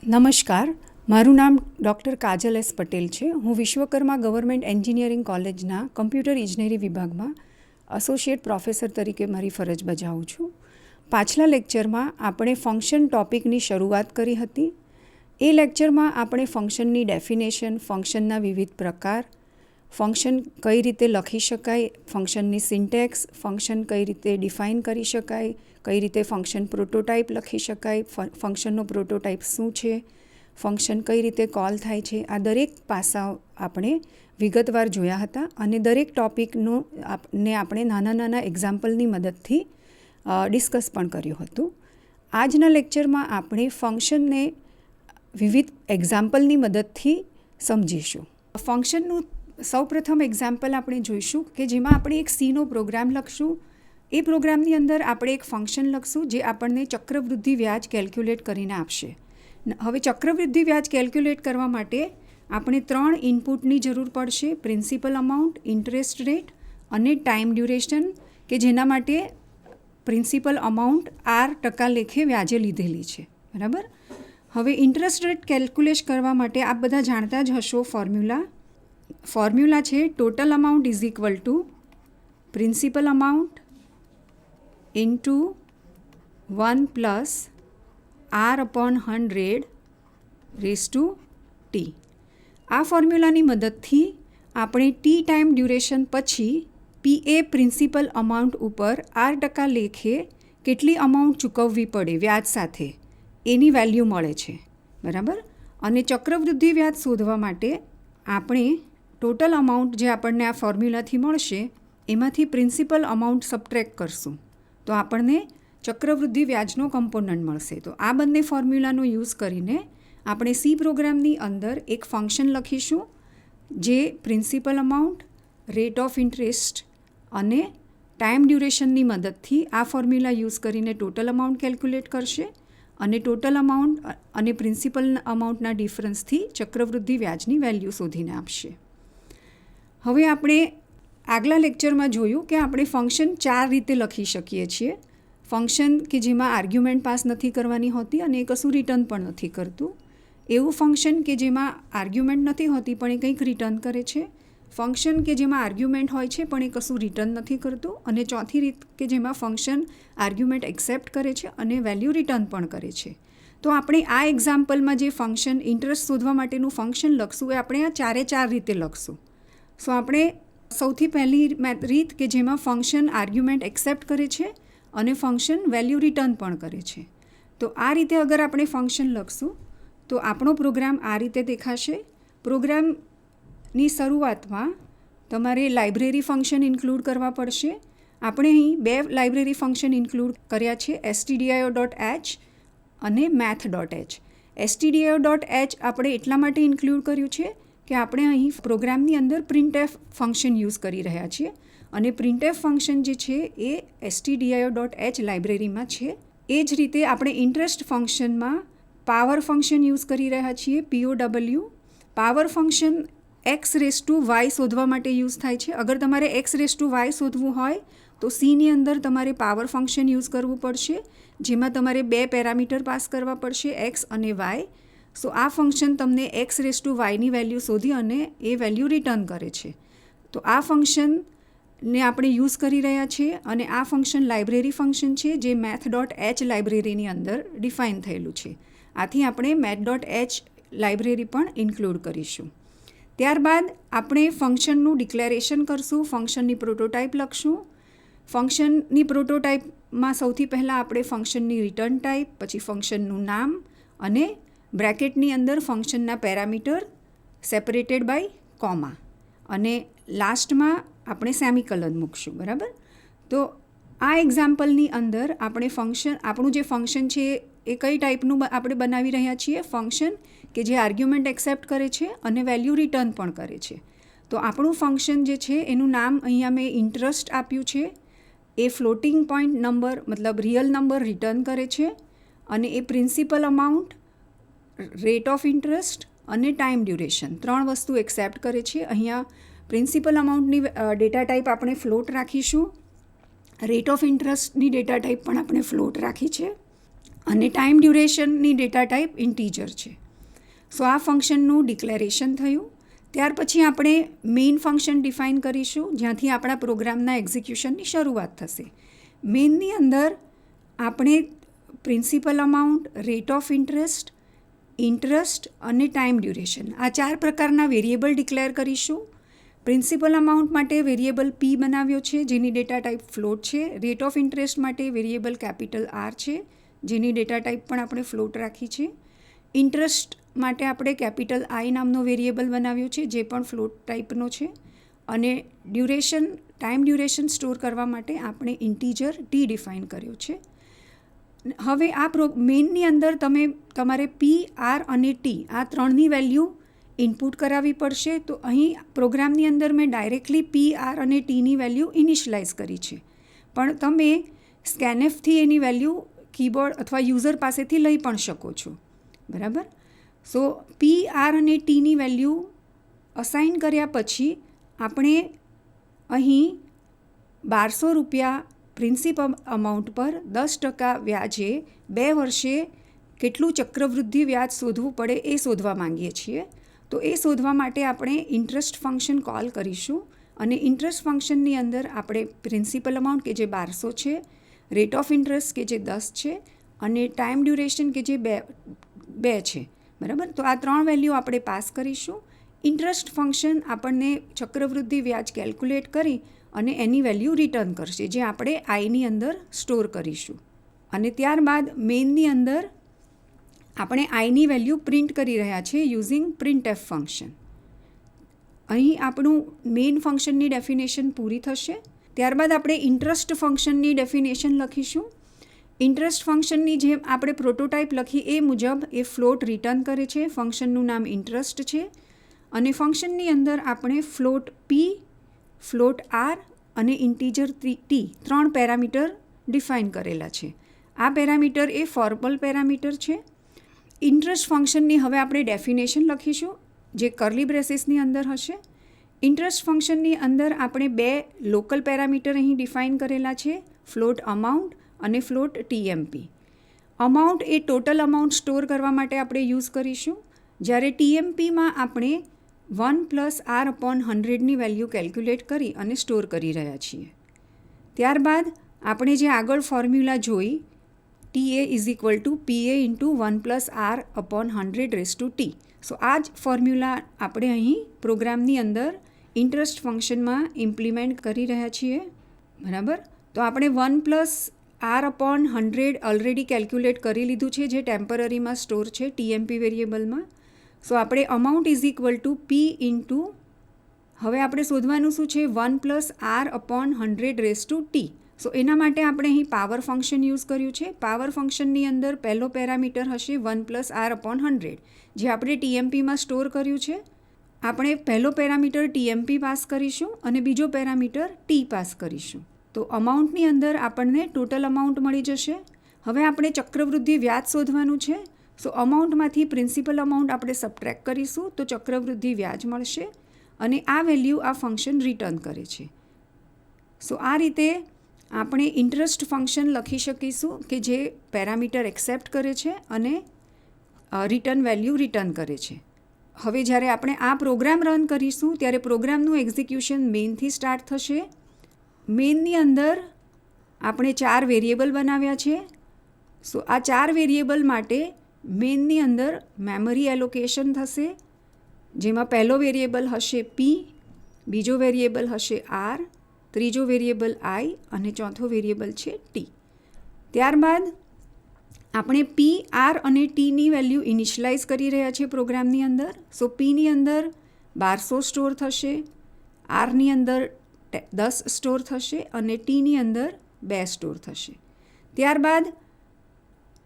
નમસ્કાર, મારું નામ ડૉક્ટર કાજલ એસ પટેલ છે. હું વિશ્વકર્મા ગવર્મેન્ટ એન્જિનિયરિંગ કોલેજના કમ્પ્યુટર ઇજનેરી વિભાગમાં એસોસિએટ પ્રોફેસર તરીકે મારી ફરજ બજાવું છું. પાછલા લેક્ચરમાં આપણે ફંક્શન ટૉપિકની શરૂઆત કરી હતી. એ લેક્ચરમાં આપણે ફંક્શનની ડેફિનેશન, ફંક્શનના વિવિધ પ્રકાર, ફંક્શન કઈ રીતે લખી શકાય, ફંક્શનની સિન્ટેક્સ, ફંક્શન કઈ રીતે ડિફાઇન કરી શકાય, કઈ રીતે ફંક્શન પ્રોટોટાઇપ લખી શકાય, ફંક્શનનો પ્રોટોટાઇપ શું છે, ફંક્શન કઈ રીતે કોલ થાય છે, આ દરેક પાસાઓ આપણે વિગતવાર જોયા હતા અને દરેક ટૉપિકનું આપણે નાના નાના એક્ઝામ્પલની મદદથી ડિસ્કસ પણ કર્યું હતું. આજના લેક્ચરમાં આપણે ફંક્શનને વિવિધ એક્ઝામ્પલની મદદથી સમજીશું. ફંક્શનનું સૌપ્રથમ એક્ઝામ્પલ આપણે જોઈશું કે જેમાં આપણે એક સીનો પ્રોગ્રામ લખશું. એ પ્રોગ્રામની અંદર આપણે એક ફંક્શન લખશું જે આપણને ચક્રવૃદ્ધિ વ્યાજ કેલ્ક્યુલેટ કરીને આપશે. હવે ચક્રવૃદ્ધિ વ્યાજ કેલ્ક્યુલેટ કરવા માટે આપણે 3 ઇનપુટની જરૂર પડશે: પ્રિન્સિપલ અમાઉન્ટ, ઇન્ટરેસ્ટ રેટ અને ટાઈમ ડ્યુરેશન, કે જેના માટે પ્રિન્સિપલ અમાઉન્ટ R% લેખે વ્યાજે લીધેલી છે. બરાબર. હવે ઇન્ટરેસ્ટ રેટ કેલ્ક્યુલેટ કરવા માટે આપ બધા જાણતા જ હશો ફોર્મ્યુલા છે total amount is equal to principal amount into 1 plus R/100 raise to T. આ ફોર્મ્યુલાની મદદથી આપણે ટી ટાઈમ ડ્યુરેશન પછી PA પ્રિન્સિપલ અમાઉન્ટ ઉપર R% લેખે કેટલી અમાઉન્ટ ચૂકવવી પડે વ્યાજ સાથે એની વેલ્યુ મળે છે. બરાબર. અને ચક્રવૃદ્ધિ વ્યાજ શોધવા માટે આપણે ટોટલ અમાઉન્ટ જે આપણને આ ફોર્મ્યુલાથી મળશે એમાંથી પ્રિન્સિપલ અમાઉન્ટ સબટ્રેક્ટ કરશું તો આપણને ચક્રવૃદ્ધિ વ્યાજનો કમ્પોનન્ટ મળશે. તો આ બંને ફોર્મ્યુલાનો યુઝ કરીને આપણે સી પ્રોગ્રામની અંદર એક ફંક્શન લખીશું જે principal amount, rate of interest અને ટાઈમ ડ્યુરેશનની મદદથી આ ફોર્મ્યુલા યુઝ કરીને ટોટલ અમાઉન્ટ કેલ્ક્યુલેટ કરશે અને ટોટલ અમાઉન્ટ અને પ્રિન્સિપલ અમાઉન્ટના ડિફરન્સથી ચક્રવૃદ્ધિ વ્યાજની વેલ્યુ શોધીને આપશે. હવે આપણે આગલા લેક્ચરમાં જોયું કે આપણે ફંક્શન 4 રીતે લખી શકીએ છીએ. ફંક્શન કે જેમાં આર્ગ્યુમેન્ટ પાસ નથી કરવાની હોતી અને એ કશું રિટર્ન પણ નથી કરતું. એવું ફંક્શન કે જેમાં આર્ગ્યુમેન્ટ નથી હોતી પણ એ કંઈક રિટર્ન કરે છે. ફંક્શન કે જેમાં આર્ગ્યુમેન્ટ હોય છે પણ એ કશું રિટર્ન નથી કરતું. અને ચોથી રીત કે જેમાં ફંક્શન આર્ગ્યુમેન્ટ એક્સેપ્ટ કરે છે અને વેલ્યુ રિટર્ન પણ કરે છે. તો આપણે આ એક્ઝામ્પલમાં જે ફંક્શન ઇન્ટરેસ્ટ શોધવા માટેનું ફંક્શન લખશું એ આપણે આ 4 રીતે લખશું. સો આપણે સૌથી પહેલી રીત કે જેમાં ફંક્શન આર્ગ્યુમેન્ટ એક્સેપ્ટ કરે છે અને ફંક્શન વેલ્યુ રિટર્ન પણ કરે છે. તો આ રીતે અગર આપણે ફંક્શન લખશું તો આપણો પ્રોગ્રામ આ રીતે દેખાશે. પ્રોગ્રામની શરૂઆતમાં તમારે લાઇબ્રેરી ફંક્શન ઇન્ક્લુડ કરવા પડશે. આપણે અહીં 2 લાઇબ્રેરી ફંક્શન ઇન્ક્લુડ કર્યા છે, stdio.h અને math.h. stdio.h આપણે એટલા માટે ઇન્ક્લુડ કર્યું છે કે આપણે અહીં પ્રોગ્રામની અંદર printf ફંક્શન યુઝ કરી રહ્યા છીએ અને printf ફંક્શન જે છે એ stdio.h લાઇબ્રેરીમાં છે. એ જ રીતે આપણે ઇન્ટરેસ્ટ ફંક્શનમાં પાવર ફંક્શન યુઝ કરી રહ્યા છીએ, POW. પાવર ફંક્શન x⁻y શોધવા માટે યુઝ થાય છે. અગર તમારે x⁻y શોધવું હોય તો સીની અંદર તમારે પાવર ફંક્શન યુઝ કરવું પડશે જેમાં તમારે 2 પેરામીટર પાસ કરવા પડશે, x અને y. સો આ ફંક્શન તમને x⁻y ની વેલ્યુ શોધી અને એ વેલ્યુ રિટર્ન કરે છે. તો આ ફંક્શનને આપણે યુઝ કરી રહ્યા છીએ અને આ ફંક્શન લાઇબ્રેરી ફંક્શન છે જે math.h લાઇબ્રેરીની અંદર ડિફાઇન થયેલું છે. આથી આપણે math.h લાઇબ્રેરી પણ ઇન્ક્લુડ કરીશું. ત્યારબાદ આપણે ફંક્શનનું ડિક્લેરેશન કરશું, ફંક્શનની પ્રોટોટાઇપ લખશું. ફંક્શનની પ્રોટોટાઇપમાં સૌથી પહેલાં આપણે ફંક્શનની રિટર્ન ટાઈપ, પછી ફંક્શનનું નામ અને બ્રેકેટની અંદર ફંક્શનના પેરામીટર સેપરેટેડ બાય કોમા અને લાસ્ટમાં આપણે સેમિકલન મૂકશું. બરાબર. તો આ એક્ઝામ્પલની અંદર આપણે આપણું જે ફંક્શન છે એ કઈ ટાઈપનું આપણે બનાવી રહ્યા છીએ? ફંક્શન કે જે આર્ગ્યુમેન્ટ એક્સેપ્ટ કરે છે અને વેલ્યુ રિટર્ન પણ કરે છે. તો આપણું ફંક્શન જે છે એનું નામ અહીંયા મેં ઇન્ટરેસ્ટ આપ્યું છે. એ ફ્લોટિંગ પોઈન્ટ નંબર મતલબ રિયલ નંબર રિટર્ન કરે છે અને એ principal amount, rate of interest અને ટાઈમ ડ્યુરેશન 3 વસ્તુ એક્સેપ્ટ કરે છે. અહીંયા પ્રિન્સિપલ અમાઉન્ટની ડેટા ટાઈપ આપણે ફ્લોટ રાખીશું. રેટ ઓફ ઇન્ટરેસ્ટની ડેટા ટાઈપ પણ આપણે ફ્લોટ રાખી છે અને ટાઈમ ડ્યુરેશનની ડેટા ટાઈપ ઇન્ટીજર છે. સો આ ફંક્શનનું ડિક્લેરેશન થયું. ત્યાર પછી આપણે મેઇન ફંક્શન ડિફાઇન કરીશું, જ્યાંથી આપણા પ્રોગ્રામના એક્ઝિક્યુશનની શરૂઆત થશે. મેઇનની અંદર આપણે principal amount, rate of interest, interest અને ટાઈમ ડ્યુરેશન આ 4 પ્રકારના વેરિયેબલ ડિક્લેર કરીશું. પ્રિન્સિપલ અમાઉન્ટ માટે વેરિયેબલ પી બનાવ્યો છે, જેની ડેટા ટાઈપ ફ્લોટ છે. રેટ ઓફ ઇન્ટરેસ્ટ માટે વેરિયેબલ કેપિટલ આર છે, જેની ડેટા ટાઈપ પણ આપણે ફ્લોટ રાખી છે. ઇન્ટરેસ્ટ માટે આપણે કેપિટલ આઈ નામનો વેરિયેબલ બનાવ્યો છે, જે પણ ફ્લોટ ટાઈપનો છે. અને ડ્યુરેશન, ટાઈમ ડ્યુરેશન સ્ટોર કરવા માટે આપણે ઇન્ટીજર ટી ડિફાઇન કર્યો છે. હવે આ મેઇનની અંદર તમારે પી, આર અને ટી આ 3ની વેલ્યુ ઇનપુટ કરાવવી પડશે. તો અહીં પ્રોગ્રામની અંદર મેં ડાયરેક્ટલી પી, આર અને ટીની વેલ્યુ ઇનિશિયલાઇઝ કરી છે, પણ તમે સ્કેનએફથી એની વેલ્યુ કીબોર્ડ અથવા યુઝર પાસેથી લઈ પણ શકો છો. બરાબર. સો પી, આર અને ટીની વેલ્યુ અસાઇન કર્યા પછી આપણે અહીં 1200 રૂપિયા પ્રિન્સિપલ અમાઉન્ટ પર 10% વ્યાજે 2 વર્ષે કેટલું ચક્રવૃદ્ધિ વ્યાજ શોધવું પડે એ શોધવા માંગીએ છીએ. તો એ શોધવા માટે આપણે ઇન્ટરેસ્ટ ફંક્શન કોલ કરીશું. અને ઇન્ટરેસ્ટ ફંક્શનની અંદર આપણે પ્રિન્સિપલ અમાઉન્ટ કે જે 1200 છે, રેટ ઓફ ઇન્ટરેસ્ટ કે જે 10 છે અને ટાઈમ ડ્યુરેશન કે જે 2 છે. બરાબર. તો આ 3 વેલ્યુ આપણે પાસ કરીશું. ઇન્ટરેસ્ટ ફંક્શન આપણને ચક્રવૃદ્ધિ વ્યાજ કેલ્ક્યુલેટ કરી અને એની વેલ્યુ રિટર્ન કરશે, જે આપણે આઈની અંદર સ્ટોર કરીશું. અને ત્યારબાદ મેઇનની અંદર આપણે આઈની વેલ્યુ પ્રિન્ટ કરી રહ્યા છીએ યુઝિંગ પ્રિન્ટએફ ફંક્શન. અહીં આપણું મેઇન ફંક્શનની ડેફિનેશન પૂરી થશે. ત્યારબાદ આપણે ઇન્ટરેસ્ટ ફંક્શનની ડેફિનેશન લખીશું. ઇન્ટરેસ્ટ ફંક્શનની જેમ આપણે પ્રોટોટાઇપ લખી એ મુજબ એ ફ્લોટ રિટર્ન કરે છે. ફંક્શનનું નામ ઇન્ટરેસ્ટ છે અને ફંક્શનની અંદર આપણે ફ્લોટ પી, ફ્લોટ આર અને ઇન્ટીજર ટી 3 પેરામીટર ડિફાઇન કરેલા છે. આ પેરામીટર એ ફોર્મલ પેરામીટર છે. ઇન્ટરેસ્ટ ફંક્શનની હવે આપણે ડેફિનેશન લખીશું, જે કર્લી બ્રેસીસની અંદર હશે. ઇન્ટરેસ્ટ ફંક્શનની અંદર આપણે 2 લોકલ પેરામીટર અહીં ડિફાઇન કરેલા છે, ફ્લોટ અમાઉન્ટ અને ફ્લોટ ટીએમપી. અમાઉન્ટ એ ટોટલ અમાઉન્ટ સ્ટોર કરવા માટે આપણે યુઝ કરીશું, જ્યારે ટીએમપીમાં આપણે 1+r/100ની વેલ્યુ કેલ્ક્યુલેટ કરી અને સ્ટોર કરી રહ્યા છીએ. ત્યારબાદ આપણે જે આગળ ફોર્મ્યુલા જોઈ, TA = PA × 1+r/100⁻t. સો આ જ ફોર્મ્યુલા આપણે અહીં પ્રોગ્રામની અંદર ઇન્ટરેસ્ટ ફંક્શનમાં ઇમ્પ્લિમેન્ટ કરી રહ્યા છીએ. બરાબર. તો આપણે 1+r/100 ઓલરેડી કેલ્ક્યુલેટ કરી લીધું છે, જે ટેમ્પરરીમાં સ્ટોર છે ટીએમપી વેરિયેબલમાં. સો આપણે અમાઉન્ટ = P × હવે આપણે શોધવાનું શું છે, 1+r/100⁻t. સો એના માટે આપણે અહીં પાવર ફંક્શન યુઝ કર્યું છે. પાવર ફંક્શનની અંદર પહેલો પેરામીટર હશે 1+r/100, જે આપણે ટીએમપીમાં સ્ટોર કર્યું છે. આપણે પહેલો પેરામીટર ટીએમપી પાસ કરીશું અને બીજો પેરામીટર ટી પાસ કરીશું. તો અમાઉન્ટની અંદર આપણને ટોટલ અમાઉન્ટ મળી જશે. હવે આપણે ચક્રવૃદ્ધિ વ્યાજ શોધવાનું છે. સો અમાઉન્ટમાંથી પ્રિન્સિપલ અમાઉન્ટ આપણે સબટ્રેક્ટ કરીશું તો ચક્રવૃદ્ધિ વ્યાજ મળશે અને આ વેલ્યુ આ ફંક્શન રિટર્ન કરે છે. સો આ રીતે આપણે ઇન્ટરેસ્ટ ફંક્શન લખી શકીશું કે જે પેરામીટર એક્સેપ્ટ કરે છે અને રિટર્ન વેલ્યુ રિટર્ન કરે છે. હવે જ્યારે આપણે આ પ્રોગ્રામ રન કરીશું ત્યારે પ્રોગ્રામનું એક્ઝિક્યુશન મેઇનથી સ્ટાર્ટ થશે. મેઇનની અંદર આપણે 4 વેરિયેબલ બનાવ્યા છે. સો આ 4 વેરિયેબલ માટે મેઇનની અંદર મેમરી એલોકેશન થશે, જેમાં પહેલો વેરિયેબલ હશે પી, બીજો વેરિયેબલ હશે આર, ત્રીજો વેરિયેબલ આઈ અને ચોથો વેરિયેબલ છે ટી. ત્યારબાદ આપણે પી, આર અને ટીની વેલ્યુ ઇનિશિયલાઇઝ કરી રહ્યા છીએ પ્રોગ્રામની અંદર. સો પીની અંદર 1200 સ્ટોર થશે, આરની અંદર 10 સ્ટોર થશે અને ટીની અંદર 2 સ્ટોર થશે. ત્યારબાદ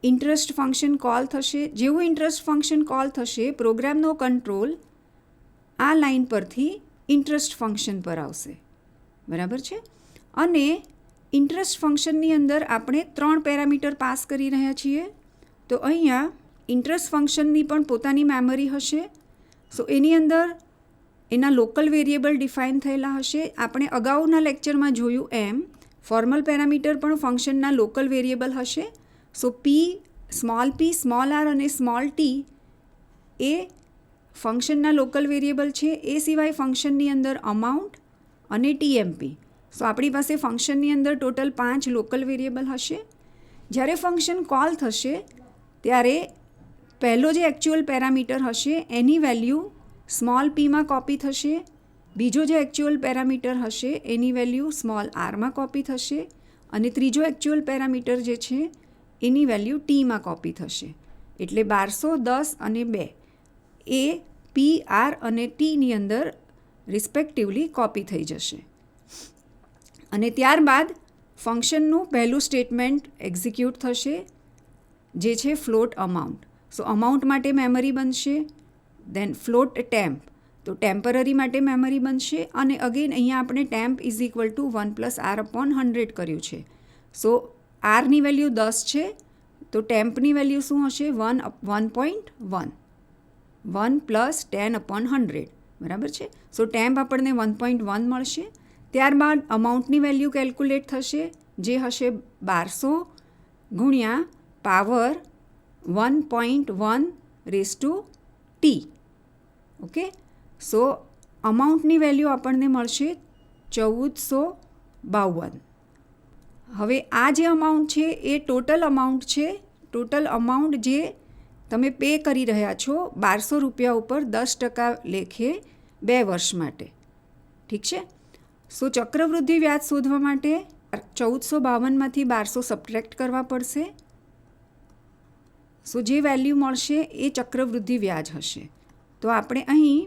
ઇન્ટરેસ્ટ ફંક્શન કોલ થશે. જેવું ઇન્ટરેસ્ટ ફંક્શન કોલ થશે, પ્રોગ્રામનો કંટ્રોલ આ લાઇન પરથી ઇન્ટરેસ્ટ ફંક્શન પર આવશે. બરાબર છે. અને ઇન્ટરેસ્ટ ફંક્શનની અંદર આપણે 3 પેરામીટર પાસ કરી રહ્યા છીએ. તો અહીંયા ઇન્ટરેસ્ટ ફંક્શનની પણ પોતાની મેમરી હશે. સો એની અંદર એના લોકલ વેરિયેબલ ડિફાઇન થયેલા હશે. આપણે અગાઉના લેક્ચરમાં જોયું એમ ફોર્મલ પેરામીટર પણ ફંક્શનના લોકલ વેરિયેબલ હશે. સો પી સ્મોલ પી, સ્મોલ આર અને સ્મોલ ટી એ ફંક્શનના લોકલ વેરિયેબલ છે. એ સિવાય ફંક્શનની અંદર અમાઉન્ટ અને ટીએમપી. સો આપણી પાસે ફંક્શનની અંદર ટોટલ 5 લોકલ વેરિયેબલ હશે. જ્યારે ફંક્શન કોલ થશે ત્યારે પહેલો જે એકચ્યુઅલ પેરામીટર હશે એની વેલ્યુ સ્મોલ પીમાં કોપી થશે. બીજો જે એકચ્યુઅલ પેરામીટર હશે એની વેલ્યુ સ્મોલ આરમાં કોપી થશે. અને ત્રીજો એકચ્યુઅલ પેરામીટર જે છે એની વેલ્યુ ટીમાં કોપી થશે. એટલે 1210 અને 2 એ પી, આર અને ટીની અંદર રિસ્પેક્ટિવલી કોપી થઈ જશે. અને ત્યારબાદ ફંક્શનનું પહેલું સ્ટેટમેન્ટ એક્ઝિક્યુટ થશે જે છે ફ્લોટ અમાઉન્ટ. સો અમાઉન્ટ માટે મેમરી બનશે, દેન ફ્લોટ ટેમ્પ, તો ટેમ્પરરી માટે મેમરી બનશે. અને અગેન અહીંયા આપણે temp is equal two 1+r/100 કર્યું છે. સો આરની વેલ્યુ 10 છે, તો ટેમ્પની વેલ્યુ શું હશે? 1.1 1+10/100, બરાબર છે. સો ટેમ્પ આપણને 1.1 મળશે. ત્યારબાદ અમાઉન્ટની વેલ્યુ કેલ્ક્યુલેટ થશે જે હશે 1200 ગુણ્યા પાવર 1.1 ટી. ઓકે, સો અમાઉન્ટની વેલ્યુ આપણને મળશે 1452. હવે આ જે અમાઉન્ટ છે એ ટોટલ અમાઉન્ટ છે. ટોટલ અમાઉન્ટ જે તમે પે કરી રહ્યા છો 1200 રૂપિયા ઉપર 10% લેખે 2 વર્ષ માટે. ઠીક છે. સો ચક્રવૃદ્ધિ વ્યાજ શોધવા માટે 1452માંથી 1200 સબટ્રેક્ટ કરવા પડશે. સો જે વેલ્યુ મળશે એ ચક્રવૃદ્ધિ વ્યાજ હશે. તો આપણે અહીં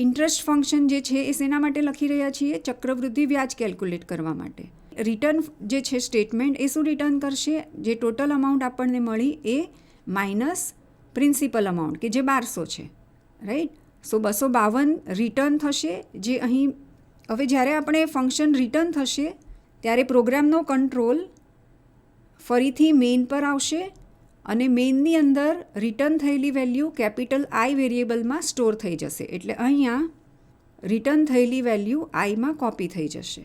ઇન્ટરેસ્ટ ફંક્શન જે છે એ શેના માટે લખી રહ્યા છીએ? ચક્રવૃદ્ધિ વ્યાજ કેલ્ક્યુલેટ કરવા માટે. રિટર્ન જે છે સ્ટેટમેન્ટ એ શું રિટર્ન કરશે? જે ટોટલ અમાઉન્ટ આપણને મળી એ માઇનસ પ્રિન્સિપલ અમાઉન્ટ કે જે 1200 છે, રાઈટ. સો 252 રિટર્ન થશે. જે અહીં હવે જ્યારે આપણે ફંક્શન રિટર્ન થશે ત્યારે પ્રોગ્રામનો કંટ્રોલ ફરીથી મેઇન પર આવશે અને મેઇનની અંદર રિટર્ન થયેલી વેલ્યુ કેપિટલ આઈ વેરિયેબલમાં સ્ટોર થઈ જશે. એટલે અહીંયા રિટર્ન થયેલી વેલ્યુ આઈમાં કોપી થઈ જશે.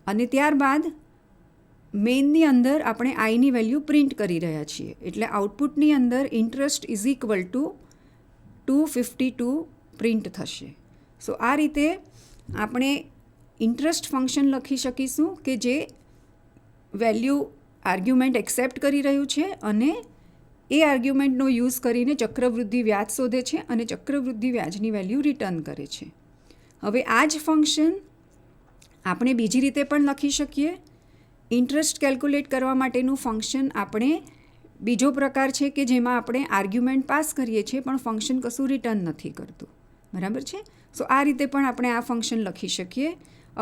અને ત્યારબાદ મેઇનની અંદર આપણે આઈની વેલ્યુ પ્રિન્ટ કરી રહ્યા છીએ. એટલે આઉટપુટની અંદર interest is equal two 252 print થશે. સો આ રીતે આપણે ઇન્ટરેસ્ટ ફંક્શન લખી શકીશું કે જે વેલ્યુ આર્ગ્યુમેન્ટ એક્સેપ્ટ કરી રહ્યું છે અને એ આર્ગ્યુમેન્ટનો યુઝ કરીને ચક્રવૃદ્ધિ વ્યાજ શોધે છે અને ચક્રવૃદ્ધિ વ્યાજની વેલ્યુ રિટર્ન કરે છે. હવે આ જ ફંક્શન આપણે બીજી રીતે પણ લખી શકીએ. ઇન્ટરેસ્ટ કેલ્ક્યુલેટ કરવા માટેનું ફંક્શન આપણે બીજો પ્રકાર છે કે જેમાં આપણે આર્ગ્યુમેન્ટ પાસ કરીએ છીએ પણ ફંક્શન કશું રિટર્ન નથી કરતું, બરાબર છે. સો આ રીતે પણ આપણે આ ફંક્શન લખી શકીએ.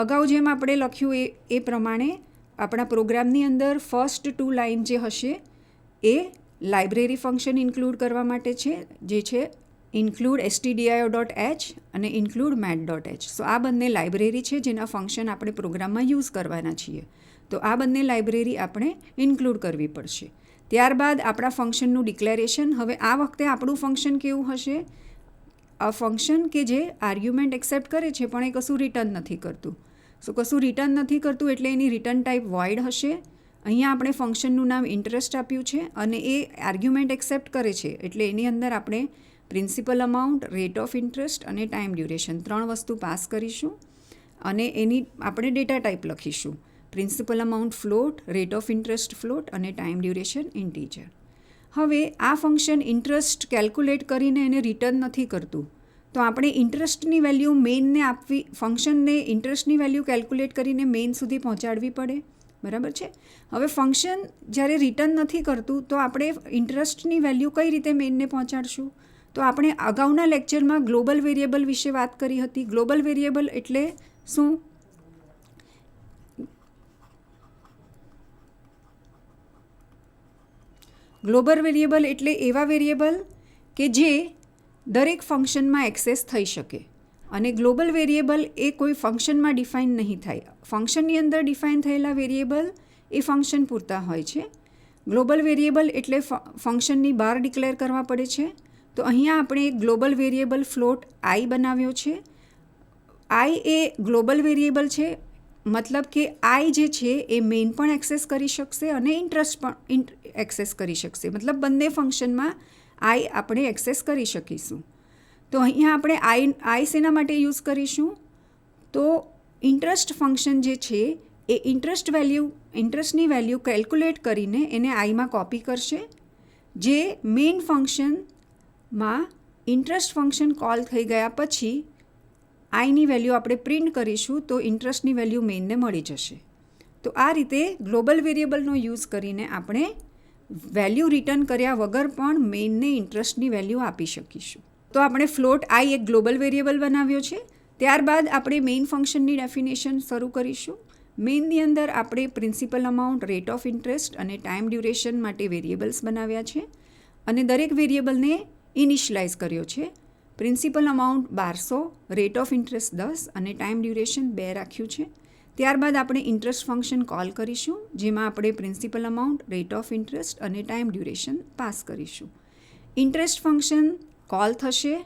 અગાઉ જેમ આપણે લખ્યું એ પ્રમાણે આપણા પ્રોગ્રામની અંદર ફર્સ્ટ 2 લાઇન જે હશે એ લાઇબ્રેરી ફંક્શન ઇન્ક્લુડ કરવા માટે છે, જે છે ઇન્ક્લુડ stdio.h અને ઇન્ક્લુડ math.h. સો આ બંને લાઇબ્રેરી છે જેના ફંક્શન આપણે પ્રોગ્રામમાં યુઝ કરવાના છીએ. તો આ બંને લાઇબ્રેરી આપણે ઇન્ક્લુડ કરવી પડશે. ત્યારબાદ આપણા ફંક્શનનું ડિક્લેરેશન. હવે આ વખતે આપણું ફંક્શન કેવું હશે? આ ફંક્શન કે જે આર્ગ્યુમેન્ટ એક્સેપ્ટ કરે છે પણ એ કશું રિટર્ન નથી કરતું. સો કશું રિટર્ન નથી કરતું એટલે એની રિટર્ન ટાઈપ વોઇડ હશે. અહીંયા આપણે ફંક્શનનું નામ ઇન્ટરેસ્ટ આપ્યું છે અને એ આર્ગ્યુમેન્ટ એક્સેપ્ટ કરે છે એટલે એની અંદર આપણે principal amount, rate of interest અને ટાઈમ ડ્યુરેશન 3 વસ્તુ પાસ કરીશું અને એની આપણે ડેટા ટાઈપ લખીશું. Principal amount float, rate of interest float અને ટાઈમ ડ્યુરેશન ઇન્ટીજર. હવે આ ફંક્શન ઇન્ટરેસ્ટ કેલ્ક્યુલેટ કરીને એને રિટર્ન નથી કરતું તો આપણે ઇન્ટરેસ્ટની વેલ્યુ મેઇનને આપવી, ફંક્શનને ઇન્ટરેસ્ટની વેલ્યુ કેલ્ક્યુલેટ કરીને મેઇન સુધી પહોંચાડવી પડે, બરાબર છે. હવે ફંક્શન જ્યારે રિટર્ન નથી કરતું તો આપણે ઇન્ટરેસ્ટની વેલ્યુ કઈ રીતે મેઇનને પહોંચાડશું? તો આપણે અગાઉના લેક્ચરમાં ગ્લોબલ વેરિયેબલ વિશે વાત કરી હતી. ગ્લોબલ વેરિયેબલ એટલે શું? ગ્લોબલ વેરિયેબલ એટલે એવા વેરિયેબલ કે જે દરેક ફંક્શનમાં એક્સેસ થઈ શકે. અને ગ્લોબલ વેરિયેબલ એ કોઈ ફંક્શનમાં ડિફાઇન નહીં થાય. ફંક્શનની અંદર ડિફાઇન થયેલા વેરિયેબલ એ ફંક્શન પૂરતા હોય છે. ગ્લોબલ વેરિયેબલ એટલે ફંક્શનની બહાર ડિક્લેર કરવા પડે છે. તો અહીંયા આપણે એક ગ્લોબલ વેરિયેબલ ફ્લોટ આઈ બનાવ્યો છે. આઈ એ ગ્લોબલ વેરિયેબલ છે, મતલબ કે આઈ જે છે એ મેઇન પણ એક્સેસ કરી શકશે અને ઇન્ટરેસ્ટ પણ એક્સેસ કરી શકશે. મતલબ બંને ફંક્શનમાં આઈ આપણે એક્સેસ કરી શકીશું. તો અહીંયા આપણે આઈ શેના માટે યુઝ કરીશું? તો ઇન્ટરેસ્ટ ફંક્શન જે છે એ ઇન્ટરેસ્ટની વેલ્યુ કેલ્ક્યુલેટ કરીને એને આઈમાં કોપી કરશે. જે મેઇન ફંક્શનમાં ઇન્ટરેસ્ટ ફંક્શન કોલ થઈ ગયા પછી આઈની વેલ્યુ આપણે પ્રિન્ટ કરીશું તો ઇન્ટરેસ્ટની વેલ્યુ મેઇનને મળી જશે. તો આ રીતે ગ્લોબલ વેરિયેબલનો યુઝ કરીને આપણે વેલ્યુ રિટર્ન કર્યા વગર પણ મેઇનને ઇન્ટરેસ્ટની વેલ્યુ આપી શકીશું. તો આપણે ફ્લોટ આઈ એક ગ્લોબલ વેરિયેબલ બનાવ્યો છે. ત્યારબાદ આપણે મેઇન ફંક્શનની ડેફિનેશન શરૂ કરીશું. મેઇનની અંદર આપણે principal amount, rate of interest અને ટાઈમ ડ્યુરેશન માટે વેરિયેબલ્સ બનાવ્યા છે અને દરેક વેરિયેબલને ઇનિશિયલાઇઝ કર્યો છે. Principal amount 1200, rate of interest 10 અને ટાઈમ ડ્યુરેશન 2 રાખ્યું છે. ત્યારબાદ આપણે ઇન્ટરેસ્ટ ફંક્શન કોલ કરીશું જેમાં આપણે principal amount, rate of interest અને ટાઈમ ડ્યુરેશન પાસ કરીશું. ઇન્ટરેસ્ટ ફંક્શન કોલ થશે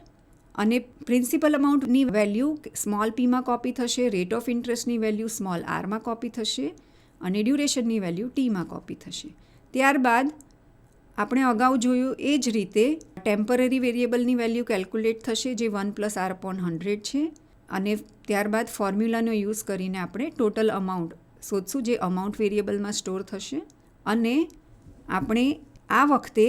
અને પ્રિન્સિપલ અમાઉન્ટની વેલ્યુ સ્મોલ પીમાં કોપી થશે, રેટ ઓફ ઇન્ટરેસ્ટની વેલ્યુ સ્મોલ આરમાં કોપી થશે અને ડ્યુરેશનની વેલ્યુ ટીમાં કોપી થશે. ત્યારબાદ આપણે અગાઉ જોયું એ જ રીતે ટેમ્પરરી વેરિયેબલની વેલ્યુ કેલ્ક્યુલેટ થશે જે 1+r/100 છે અને ત્યારબાદ ફોર્મ્યુલાનો યુઝ કરીને આપણે ટોટલ અમાઉન્ટ શોધશું જે અમાઉન્ટ વેરિયેબલમાં સ્ટોર થશે અને આપણે આ વખતે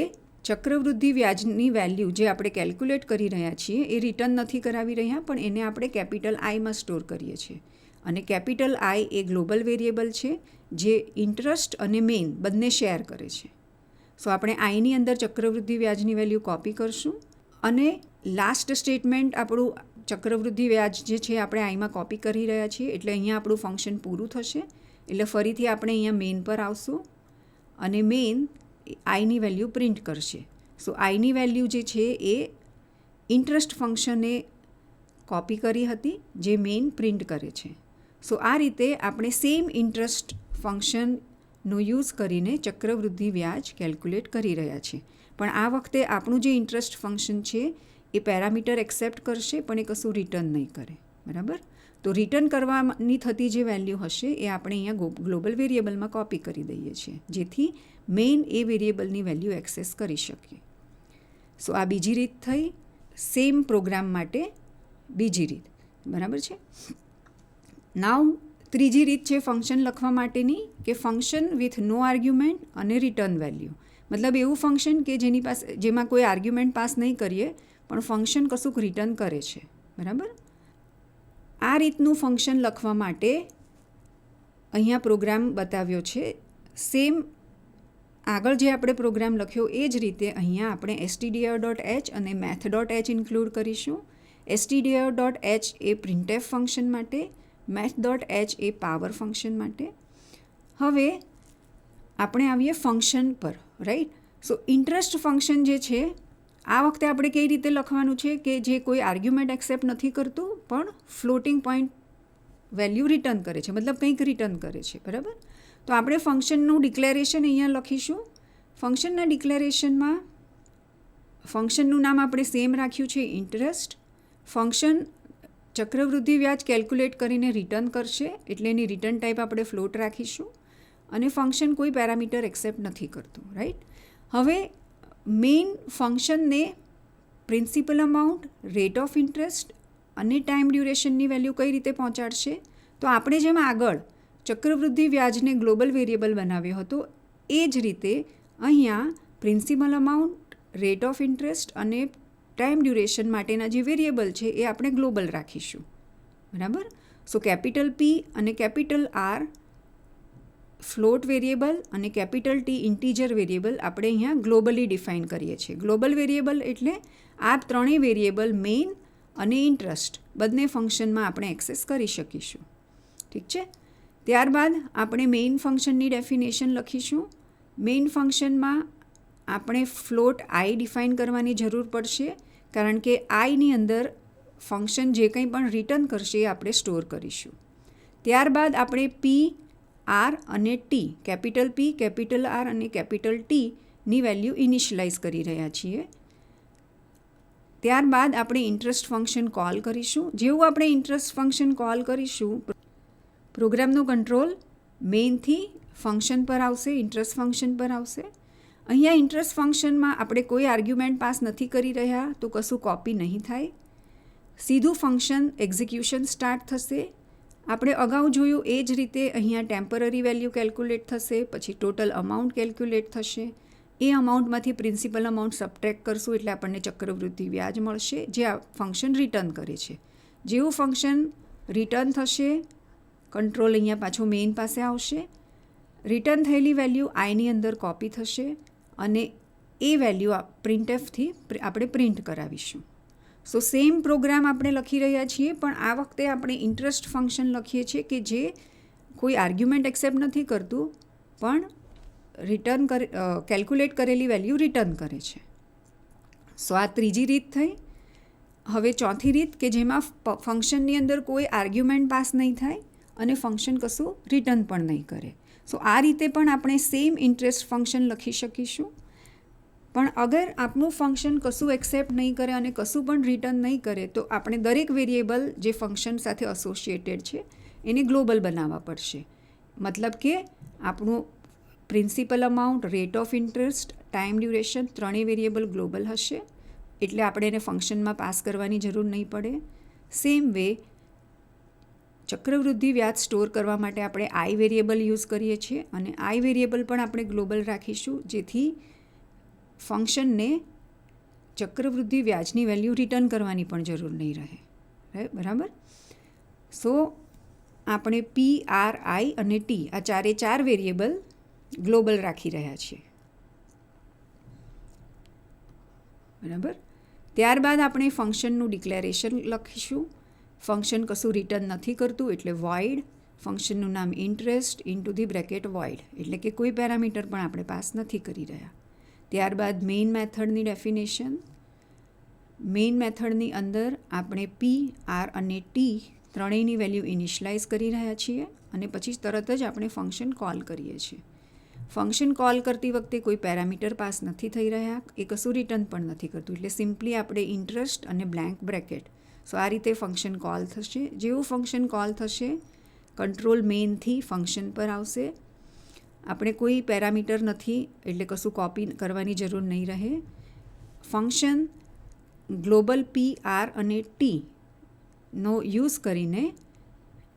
ચક્રવૃદ્ધિ વ્યાજની વેલ્યુ જે આપણે કેલ્ક્યુલેટ કરી રહ્યા છીએ એ રિટર્ન નથી કરાવી રહ્યા પણ એને આપણે કેપિટલ આઈમાં સ્ટોર કરીએ છીએ અને કેપિટલ આઈ એ ગ્લોબલ વેરિયેબલ છે જે ઇન્ટરેસ્ટ અને મેઇન બંને શેર કરે છે. સો આપણે આઈની અંદર ચક્રવૃદ્ધિ વ્યાજની વેલ્યુ કોપી કરશું અને લાસ્ટ સ્ટેટમેન્ટ આપણું ચક્રવૃદ્ધિ વ્યાજ જે છે આપણે આઈમાં કોપી કરી રહ્યા છીએ એટલે અહીંયા આપણું ફંક્શન પૂરું થશે. એટલે ફરીથી આપણે અહીંયા મેઇન પર આવશું અને મેઇન આઈની વેલ્યુ પ્રિન્ટ કરશે. સો આઈની વેલ્યુ જે છે એ ઇન્ટરેસ્ટ ફંક્શને કોપી કરી હતી જે મેઇન પ્રિન્ટ કરે છે. સો આ રીતે આપણે સેમ ઇન્ટરેસ્ટ ફંક્શનનો યુઝ કરીને ચક્રવૃદ્ધિ વ્યાજ કેલ્ક્યુલેટ કરી રહ્યા છીએ. પણ આ વખતે આપણું જે ઇન્ટરેસ્ટ ફંક્શન છે એ પેરામીટર એક્સેપ્ટ કરશે પણ એ કશું રિટર્ન નહીં કરે. બરાબર? તો રિટર્ન કરવાની થતી જે વેલ્યુ હશે એ આપણે અહીંયા ગ્લોબલ વેરિયેબલમાં કોપી કરી દઈએ છીએ જેથી મેઇન એ વેરિયેબલની વેલ્યુ એક્સેસ કરી શકીએ. સો આ બીજી રીત થઈ સેમ પ્રોગ્રામ માટે બીજી રીત. બરાબર છે? નાવ ત્રીજી રીત છે ફંક્શન લખવા માટેની કે ફંક્શન વિથ નો આર્ગ્યુમેન્ટ અને રિટર્ન વેલ્યુ. મતલબ એવું ફંક્શન કે જેમાં કોઈ આર્ગ્યુમેન્ટ પાસ નહીં કરીએ પણ ફંક્શન કશુંક રિટર્ન કરે છે. બરાબર? આ રીતનું ફંક્શન લખવા માટે અહીંયા પ્રોગ્રામ બતાવ્યો છે. સેમ આગળ જે આપણે પ્રોગ્રામ લખ્યો એ જ રીતે અહીંયા આપણે stdio.h અને math.h ઇન્ક્લુડ કરીશું. stdio.h એ printf ફંક્શન માટે, math.h એ પાવર ફંક્શન માટે. હવે આપણે આવીએ ફંક્શન પર, રાઈટ? સો ઇન્ટરેસ્ટ ફંક્શન જે છે આ વખતે આપણે કઈ રીતે લખવાનું છે કે જે કોઈ આર્ગ્યુમેન્ટ એક્સેપ્ટ નથી કરતું પણ ફ્લોટિંગ પોઈન્ટ વેલ્યુ રિટર્ન કરે છે, મતલબ કંઈક રિટર્ન કરે છે. બરાબર? તો આપણે ફંક્શનનું ડિક્લેરેશન અહીંયા લખીશું. ફંક્શનના ડિક્લેરેશનમાં ફંક્શનનું નામ આપણે સેમ રાખ્યું છે ઇન્ટરેસ્ટ. ફંક્શન ચક્રવૃદ્ધિ વ્યાજ કેલ્ક્યુલેટ કરીને રિટર્ન કરશે એટલે એની રિટર્ન ટાઈપ આપણે ફ્લોટ રાખીશું અને ફંક્શન કોઈ પેરામીટર એક્સેપ્ટ નથી કરતું. રાઈટ? હવે મેઇન ફંક્શનને principal amount, rate of interest અને ટાઈમ ડ્યુરેશનની વેલ્યુ કઈ રીતે પહોંચાડશે? તો આપણે જેમ આગળ ચક્રવૃદ્ધિ વ્યાજને ગ્લોબલ વેરિયેબલ બનાવ્યો હતો એ જ રીતે અહીંયા principal amount, rate of interest અને ટાઈમ ડ્યુરેશન માટેના જે વેરિયેબલ છે એ આપણે ગ્લોબલ રાખીશું. બરાબર? સો કેપિટલ પી અને કેપિટલ આર ફ્લોટ વેરિયેબલ અને કેપિટલ ટી ઇન્ટીજર વેરિયેબલ આપણે અહીંયા ગ્લોબલી ડિફાઇન કરીએ છીએ. ગ્લોબલ વેરિયેબલ એટલે આ ત્રણેય વેરિયેબલ મેઇન અને ઇન્ટરેસ્ટ બંને ફંક્શનમાં આપણે એક્સેસ કરી શકીશું. ઠીક છે? ત્યારબાદ આપણે મેઇન ફંક્શનની ડેફિનેશન લખીશું. મેઇન ફંક્શનમાં આપણે ફ્લોટ આઈ ડિફાઇન કરવાની જરૂર પડશે કારણ કે આઈની અંદર ફંક્શન જે કંઈ પણ રિટર્ન કરશે એ આપણે સ્ટોર કરીશું. ત્યારબાદ આપણે પી, આર અને T, capital P, capital R અને કેપિટલ ટીની વેલ્યુ ઇનિશિયલાઇઝ કરી રહ્યા છીએ. ત્યારબાદ આપણે ઇન્ટરેસ્ટ ફંક્શન કોલ કરીશું. જેવું આપણે ઇન્ટરેસ્ટ ફંક્શન કોલ કરીશું પ્રોગ્રામનો કંટ્રોલ મેઇનથી ફંક્શન પર આવશે, ઇન્ટરેસ્ટ ફંક્શન પર આવશે. અહીંયા ઇન્ટરેસ્ટ ફંક્શનમાં આપણે કોઈ આર્ગ્યુમેન્ટ પાસ નથી કરી રહ્યા તો કશું કોપી નહીં થાય. સીધું ફંક્શન એક્ઝિક્યુશન સ્ટાર્ટ થશે. આપણે અગાઉ જોયું એ જ રીતે અહીંયા ટેમ્પરરી વેલ્યુ કેલ્ક્યુલેટ થશે, પછી ટોટલ અમાઉન્ટ કેલ્ક્યુલેટ થશે. એ અમાઉન્ટમાંથી પ્રિન્સિપલ અમાઉન્ટ સબટ્રેક્ટ કરશું એટલે આપણને ચક્રવૃદ્ધિ વ્યાજ મળશે જે આ ફંક્શન રિટર્ન કરે છે. જેવું ફંક્શન રિટર્ન થશે, કંટ્રોલ અહીંયા પાછો મેઇન પાસે આવશે. રિટર્ન થયેલી વેલ્યુ આઈની અંદર કોપી થશે અને એ વેલ્યુ પ્રિન્ટએફથી આપણે પ્રિન્ટ કરાવીશું. સો સેમ પ્રોગ્રામ આપણે લખી રહ્યા છીએ, પણ આ વખતે આપણે ઇન્ટરેસ્ટ ફંક્શન લખીએ છીએ કે જે કોઈ આર્ગ્યુમેન્ટ એક્સેપ્ટ નથી કરતું પણ કેલ્ક્યુલેટ કરેલી વેલ્યુ રિટર્ન કરે છે. સો આ ત્રીજી રીત થઈ. હવે ચોથી રીત કે જેમાં ફંક્શનની અંદર કોઈ આર્ગ્યુમેન્ટ પાસ નહીં થાય અને ફંક્શન કશું રિટર્ન પણ નહીં કરે. સો આ રીતે પણ આપણે સેમ ઇન્ટરેસ્ટ ફંક્શન લખી શકીશું. પણ અગર આપણું ફંક્શન કશું એક્સેપ્ટ નહીં કરે અને કશું પણ રિટર્ન નહીં કરે તો આપણે દરેક વેરિયેબલ જે ફંક્શન સાથે એસોસિએટેડ છે એને ગ્લોબલ બનાવવા પડશે. મતલબ કે આપણું principal amount, rate of interest, time duration ત્રણેય વેરિયેબલ ગ્લોબલ હશે એટલે આપણે એને ફંક્શનમાં પાસ કરવાની જરૂર નહીં પડે. સેમ વે ચક્રવૃદ્ધિ વ્યાજ સ્ટોર કરવા માટે આપણે આઈ વેરિયેબલ યુઝ કરીએ છીએ અને આઈ વેરિયેબલ પણ આપણે ગ્લોબલ રાખીશું જેથી ફંક્શનને ચક્રવૃદ્ધિ વ્યાજની વેલ્યુ રિટર્ન કરવાની પણ જરૂર નહીં રહે. બરાબર. સો આપણે પી, આર, આઈ અને ટી આ ચાર વેરિયેબલ ગ્લોબલ રાખી રહ્યા છીએ. બરાબર. ત્યારબાદ આપણે ફંક્શનનું ડિક્લેરેશન લખીશું. ફંક્શન કશું રિટર્ન નથી કરતું એટલે વોઇડ. ફંક્શનનું નામ interest into the bracket void એટલે કે કોઈ પેરામીટર પણ આપણે પાસ નથી કરી રહ્યા. ત્યારબાદ મેઇન મેથડની ડેફિનેશન. મેઇન મેથડની અંદર આપણે પી, આર અને ટી ત્રણેયની વેલ્યુ ઇનિશિયલાઇઝ કરી રહ્યા છીએ અને પછી તરત જ આપણે ફંક્શન કોલ કરીએ છીએ. ફંક્શન કોલ કરતી વખતે કોઈ પેરામીટર પાસ નથી થઈ રહ્યા, એ કશું રિટર્ન પણ નથી કરતું એટલે સિમ્પલી આપણે ઇન્ટરેસ્ટ અને બ્લેન્ક બ્રેકેટ. સો આ રીતે ફંક્શન કોલ થશે. જેવું ફંક્શન કોલ થશે કંટ્રોલ મેઇનથી ફંક્શન પર આવશે. આપણે કોઈ પેરામીટર નથી એટલે કશું કોપી કરવાની જરૂર નહીં રહે. ફંક્શન ગ્લોબલ પી, આર અને ટીનો યુઝ કરીને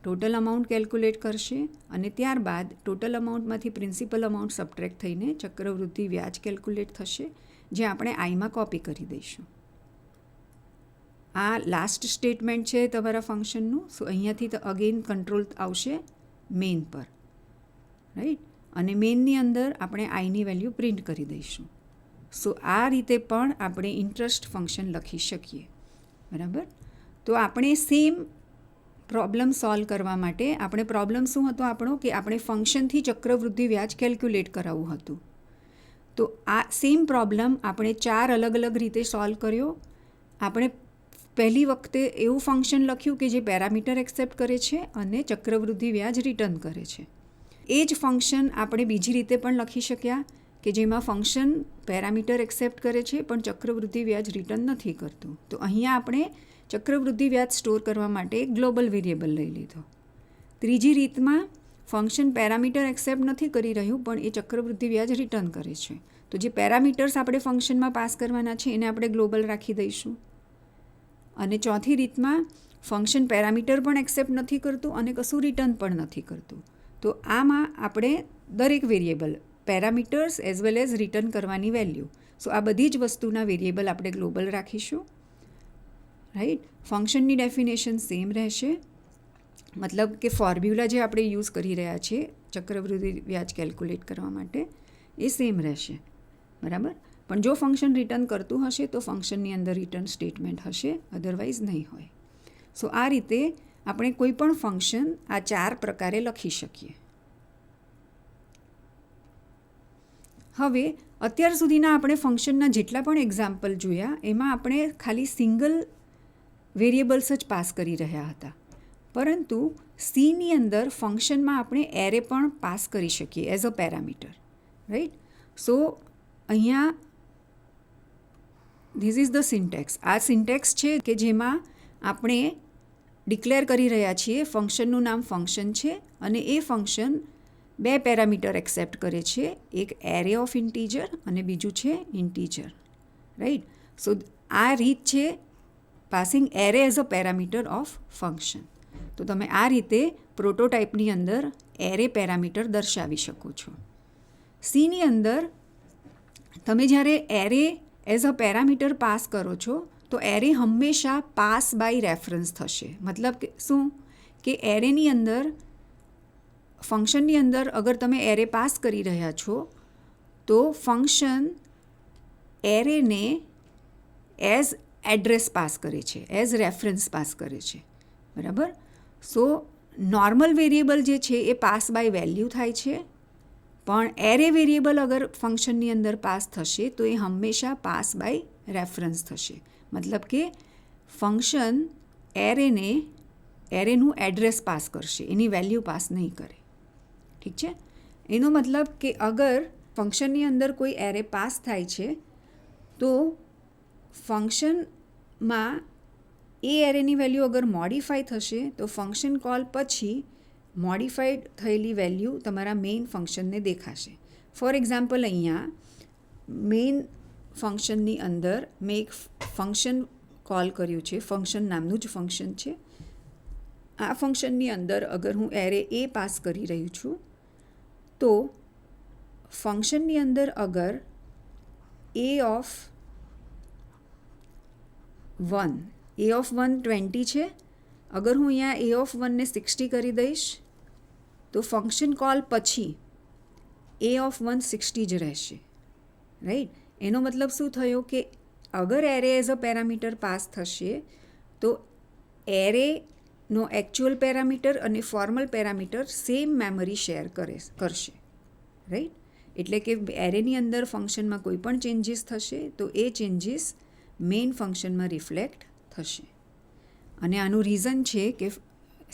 ટોટલ અમાઉન્ટ કેલ્ક્યુલેટ કરશે અને ત્યારબાદ ટોટલ અમાઉન્ટમાંથી પ્રિન્સિપલ અમાઉન્ટ સબટ્રેક્ટ થઈને ચક્રવૃદ્ધિ વ્યાજ કેલ્ક્યુલેટ થશે જે આપણે આઈમાં કોપી કરી દઈશું. આ લાસ્ટ સ્ટેટમેન્ટ છે તમારા ફંક્શનનું. સો અહીંયાથી અગેન કંટ્રોલ આવશે મેઇન પર, રાઈટ, અને મેઇનની અંદર આપણે આઈની વેલ્યુ પ્રિન્ટ કરી દઈશું. સો આ રીતે પણ આપણે ઇન્ટરેસ્ટ ફંક્શન લખી શકીએ. બરાબર. તો આપણે સેમ પ્રોબ્લેમ સોલ્વ કરવા માટે આપણે પ્રોબ્લેમ શું હતો આપણો કે આપણે ફંક્શનથી ચક્રવૃદ્ધિ વ્યાજ કેલ્ક્યુલેટ કરાવવું હતું. તો આ સેમ પ્રોબ્લેમ આપણે 4 અલગ અલગ રીતે સોલ્વ કર્યો. આપણે પહેલી વખતે એવું ફંક્શન લખ્યું કે જે પેરામીટર એક્સેપ્ટ કરે છે અને ચક્રવૃદ્ધિ વ્યાજ રિટર્ન કરે છે. એ જ ફંક્શન આપણે બીજી રીતે પણ લખી શક્યા કે જેમાં ફંક્શન પેરામીટર એક્સેપ્ટ કરે છે પણ ચક્રવૃદ્ધિ વ્યાજ રિટર્ન નથી કરતું. તો અહીંયા આપણે ચક્રવૃદ્ધિ વ્યાજ સ્ટોર કરવા માટે એક ગ્લોબલ વેરિયેબલ લઈ લીધો. ત્રીજી રીતમાં ફંક્શન પેરામીટર એક્સેપ્ટ નથી કરી રહ્યું પણ એ ચક્રવૃદ્ધિ વ્યાજ રિટર્ન કરે છે. તો જે પેરામીટર્સ આપણે ફંક્શનમાં પાસ કરવાના છે એને આપણે ગ્લોબલ રાખી દઈશું. અને ચોથી રીતમાં ફંક્શન પેરામીટર પણ એક્સેપ્ટ નથી કરતું અને કશું રિટર્ન પણ નથી કરતું. તો આમાં આપણે દરેક variable parameters as well as return કરવાની વેલ્યુ, સો આ બધી જ વસ્તુના વેરિયેબલ આપણે ગ્લોબલ રાખીશું. રાઈટ. ફંક્શનની ડેફિનેશન સેમ રહેશે. મતલબ કે ફોર્મ્યુલા જે આપણે યુઝ કરી રહ્યા છીએ ચક્રવૃદ્ધિ વ્યાજ કેલ્ક્યુલેટ કરવા માટે એ સેમ રહેશે. બરાબર. પણ જો ફંક્શન રિટર્ન કરતું હશે તો ફંક્શનની અંદર રિટર્ન સ્ટેટમેન્ટ હશે, અધરવાઇઝ નહીં હોય. સો આ રીતે આપણે કોઈ પણ ફંક્શન આ 4 પ્રકારે લખી શકીએ. હવે અત્યાર સુધીના આપણે ફંક્શનના જેટલા પણ એક્ઝામ્પલ જોયા એમાં આપણે ખાલી સિંગલ વેરિયેબલ્સ જ પાસ કરી રહ્યા હતા. પરંતુ સીની અંદર ફંક્શનમાં આપણે એરે પણ પાસ કરી શકીએ as a parameter. Right. So અહીંયા ધીસ ઇઝ ધ સિન્ટેક્સ. આ સિન્ટેક્સ છે કે જેમાં આપણે ડિક્લેર કરી રહ્યા છીએ. ફંક્શનનું નામ ફંક્શન છે અને એ ફંક્શન 2 પેરામીટર એક્સેપ્ટ કરે છે, એક એરે ઓફ ઇન્ટીજર અને બીજું છે ઇન્ટીજર, રાઈટ. સો આ રીત છે passing array as a parameter of function. તો તમે આ રીતે પ્રોટોટાઇપની અંદર એરે પેરામીટર દર્શાવી શકો છો. સીની અંદર તમે જ્યારે array as a parameter pass કરો છો તો એરે હંમેશા પાસ બાય રેફરન્સ થશે. મતલબ કે શું કે એરેની અંદર ફંક્શનની અંદર અગર તમે એરે પાસ કરી રહ્યા છો તો ફંક્શન એરેને એઝ એડ્રેસ પાસ કરે છે, એઝ રેફરન્સ પાસ કરે છે, બરાબર. સો નોર્મલ વેરિયેબલ જે છે એ પાસ બાય વેલ્યુ થાય છે, પણ એરે વેરિયેબલ અગર ફંક્શનની અંદર પાસ થશે તો એ હંમેશા પાસ બાય રેફરન્સ થશે. મતલબ કે ફંક્શન એરેનું એડ્રેસ પાસ કરશે, એની વેલ્યુ પાસ નહીં કરે. ઠીક છે. એનો મતલબ કે અગર ફંક્શનની અંદર કોઈ એરે પાસ થાય છે તો ફંક્શનમાં એ એરેની વેલ્યુ અગર મોડિફાઈ થશે તો ફંક્શન કોલ પછી મોડિફાઈડ થયેલી વેલ્યુ તમારા મેઇન ફંક્શનને દેખાશે. ફોર એક્ઝામ્પલ અહીંયા મેઇન ફંક્શનની અંદર મેં એક ફંક્શન કોલ કર્યું છે, ફંક્શન નામનું જ ફંક્શન છે. આ ફંક્શનની અંદર અગર હું એરે એ પાસ કરી રહ્યું છું તો ફંક્શનની અંદર અગર એ ઓફ 1 20 છે, અગર હું અહીંયા એ ઓફ 1 ને 60 કરી દઈશ તો ફંક્શન કોલ પછી એ ઓફ 1 60 જ રહેશે, રાઈટ. એનો મતલબ શું થયો કે અગર array as a parameter pass થશે તો એરેનો એકચ્યુઅલ પેરામીટર અને formal parameter same memory share કરશે, રાઈટ. એટલે કે એરેની અંદર ફંક્શનમાં કોઈ પણ ચેન્જીસ થશે તો એ ચેન્જીસ મેઇન ફંક્શનમાં રિફ્લેક્ટ થશે. અને આનું રીઝન છે કે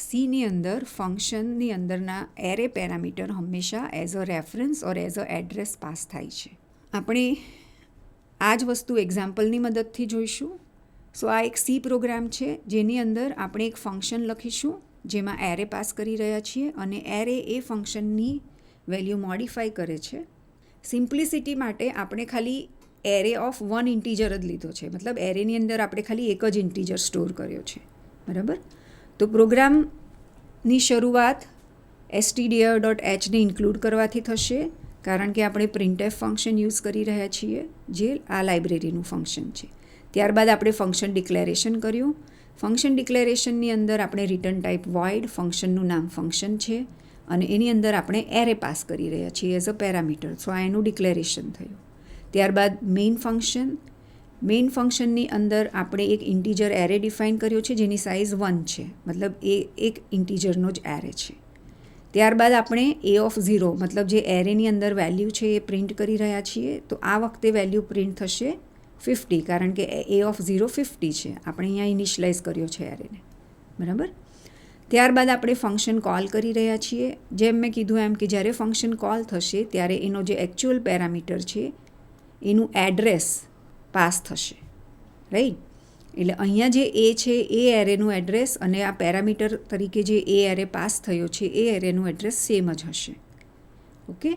સીની અંદર ફંક્શનની અંદરના એરે પેરામીટર હંમેશા as a reference or as a address pass થાય છે. આપણે આ જ વસ્તુ એક્ઝામ્પલની મદદથી જોઈશું. સો આ એક સી પ્રોગ્રામ છે જેની અંદર આપણે એક ફંક્શન લખીશું જેમાં એરે પાસ કરી રહ્યા છીએ અને એરે એ ફંક્શનની વેલ્યુ મોડિફાઈ કરે છે. સિમ્પ્લિસિટી માટે આપણે ખાલી એરે ઓફ 1 ઇન્ટીજર જ લીધો છે, મતલબ એરેની અંદર આપણે ખાલી એક જ ઇન્ટીજર સ્ટોર કર્યો છે, બરાબર. તો પ્રોગ્રામની શરૂઆત stdio.h ને ઇન્ક્લુડ કરવાથી થશે કારણ કે આપણે printf ફંક્શન યુઝ કરી રહ્યા છીએ જે આ લાઇબ્રેરીનું ફંક્શન છે. ત્યારબાદ આપણે ફંક્શન ડિક્લેરેશન કર્યું. ફંક્શન ડિક્લેરેશનની અંદર આપણે રિટર્ન ટાઈપ વોઇડ, ફંક્શનનું નામ ફંક્શન છે અને એની અંદર આપણે એરે પાસ કરી રહ્યા છીએ એઝ અ પેરામીટર. સો આ એનું ડિક્લેરેશન થયું. ત્યારબાદ મેઇન ફંક્શનની અંદર આપણે એક ઇન્ટીજર એરે ડિફાઇન કર્યો છે જેની સાઇઝ 1 છે, મતલબ એ એક ઇન્ટીજરનો જ એરે છે. ત્યારબાદ આપણે એ ઓફ 0 મતલબ જે એરેની અંદર વેલ્યુ છે એ પ્રિન્ટ કરી રહ્યા છીએ. તો આ વખતે વેલ્યુ પ્રિન્ટ થશે 50 કારણ કે એ ઓફ 0 50 છે, આપણે અહીંયા ઇનિશિયલાઇઝ કર્યો છે એરેને, બરાબર. ત્યારબાદ આપણે ફંક્શન કોલ કરી રહ્યા છીએ. જેમ મેં કીધું એમ કે જ્યારે ફંક્શન કોલ થશે ત્યારે એનો જે એકચ્યુઅલ પેરામીટર છે એનું એડ્રેસ પાસ થશે, રાઈટ. એટલે અહીંયા જે એ છે એ એરેનું એડ્રેસ અને આ પેરામીટર તરીકે જે એ એરે પાસ થયો છે એ એરેનું એડ્રેસ સેમ જ હશે. ઓકે.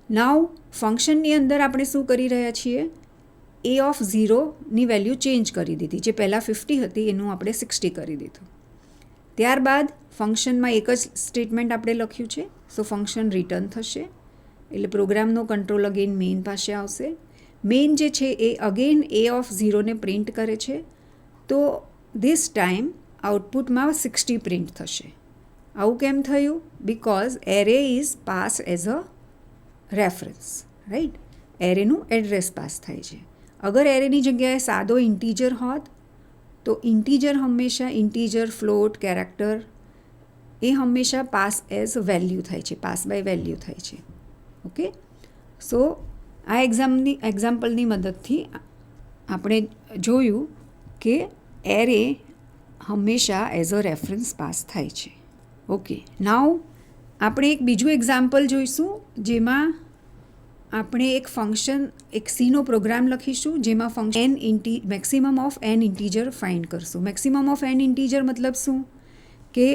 નાઉ ફંક્શનની અંદર આપણે શું કરી રહ્યા છીએ, એ ઓફ 0ની વેલ્યુ ચેન્જ કરી દીધી. જે પહેલાં 50 હતી એનું આપણે 60 કરી દીધું. ત્યારબાદ ફંક્શનમાં એક જ સ્ટેટમેન્ટ આપણે લખ્યું છે. સો ફંક્શન રિટર્ન થશે એટલે પ્રોગ્રામનો કંટ્રોલ અગેન મેઇન પાસે આવશે. મેઇન જે છે એ અગેન એ ઓફ 0ને પ્રિન્ટ કરે છે. તો ધીસ ટાઈમ આઉટપુટમાં 60 પ્રિન્ટ થશે. આવું કેમ થયું? Because array is pass as a reference, right. એરેનું એડ્રેસ પાસ થાય છે. અગર એરેની જગ્યાએ સાદો ઇન્ટીજર હોત તો ઇન્ટીજર હંમેશા ઇન્ટીજર, ફ્લોટ, કેરેક્ટર એ હંમેશા પાસ એઝ વેલ્યુ થાય છે, પાસ બાય વેલ્યુ થાય છે. ઓકે. સો આ એક્ઝામ્પલની મદદથી આપણે જોયું કે એરે હંમેશા એઝ અ રેફરન્સ પાસ થાય છે. ઓકે. નાઉ આપણે એક બીજું એક્ઝામ્પલ જોઈશું જેમાં આપણે એક ફંક્શન એક સીનો પ્રોગ્રામ લખીશું જેમાં function maximum of N integer find કરશું. મેક્સિમમ ઓફ એન ઇન્ટીજર મતલબ શું કે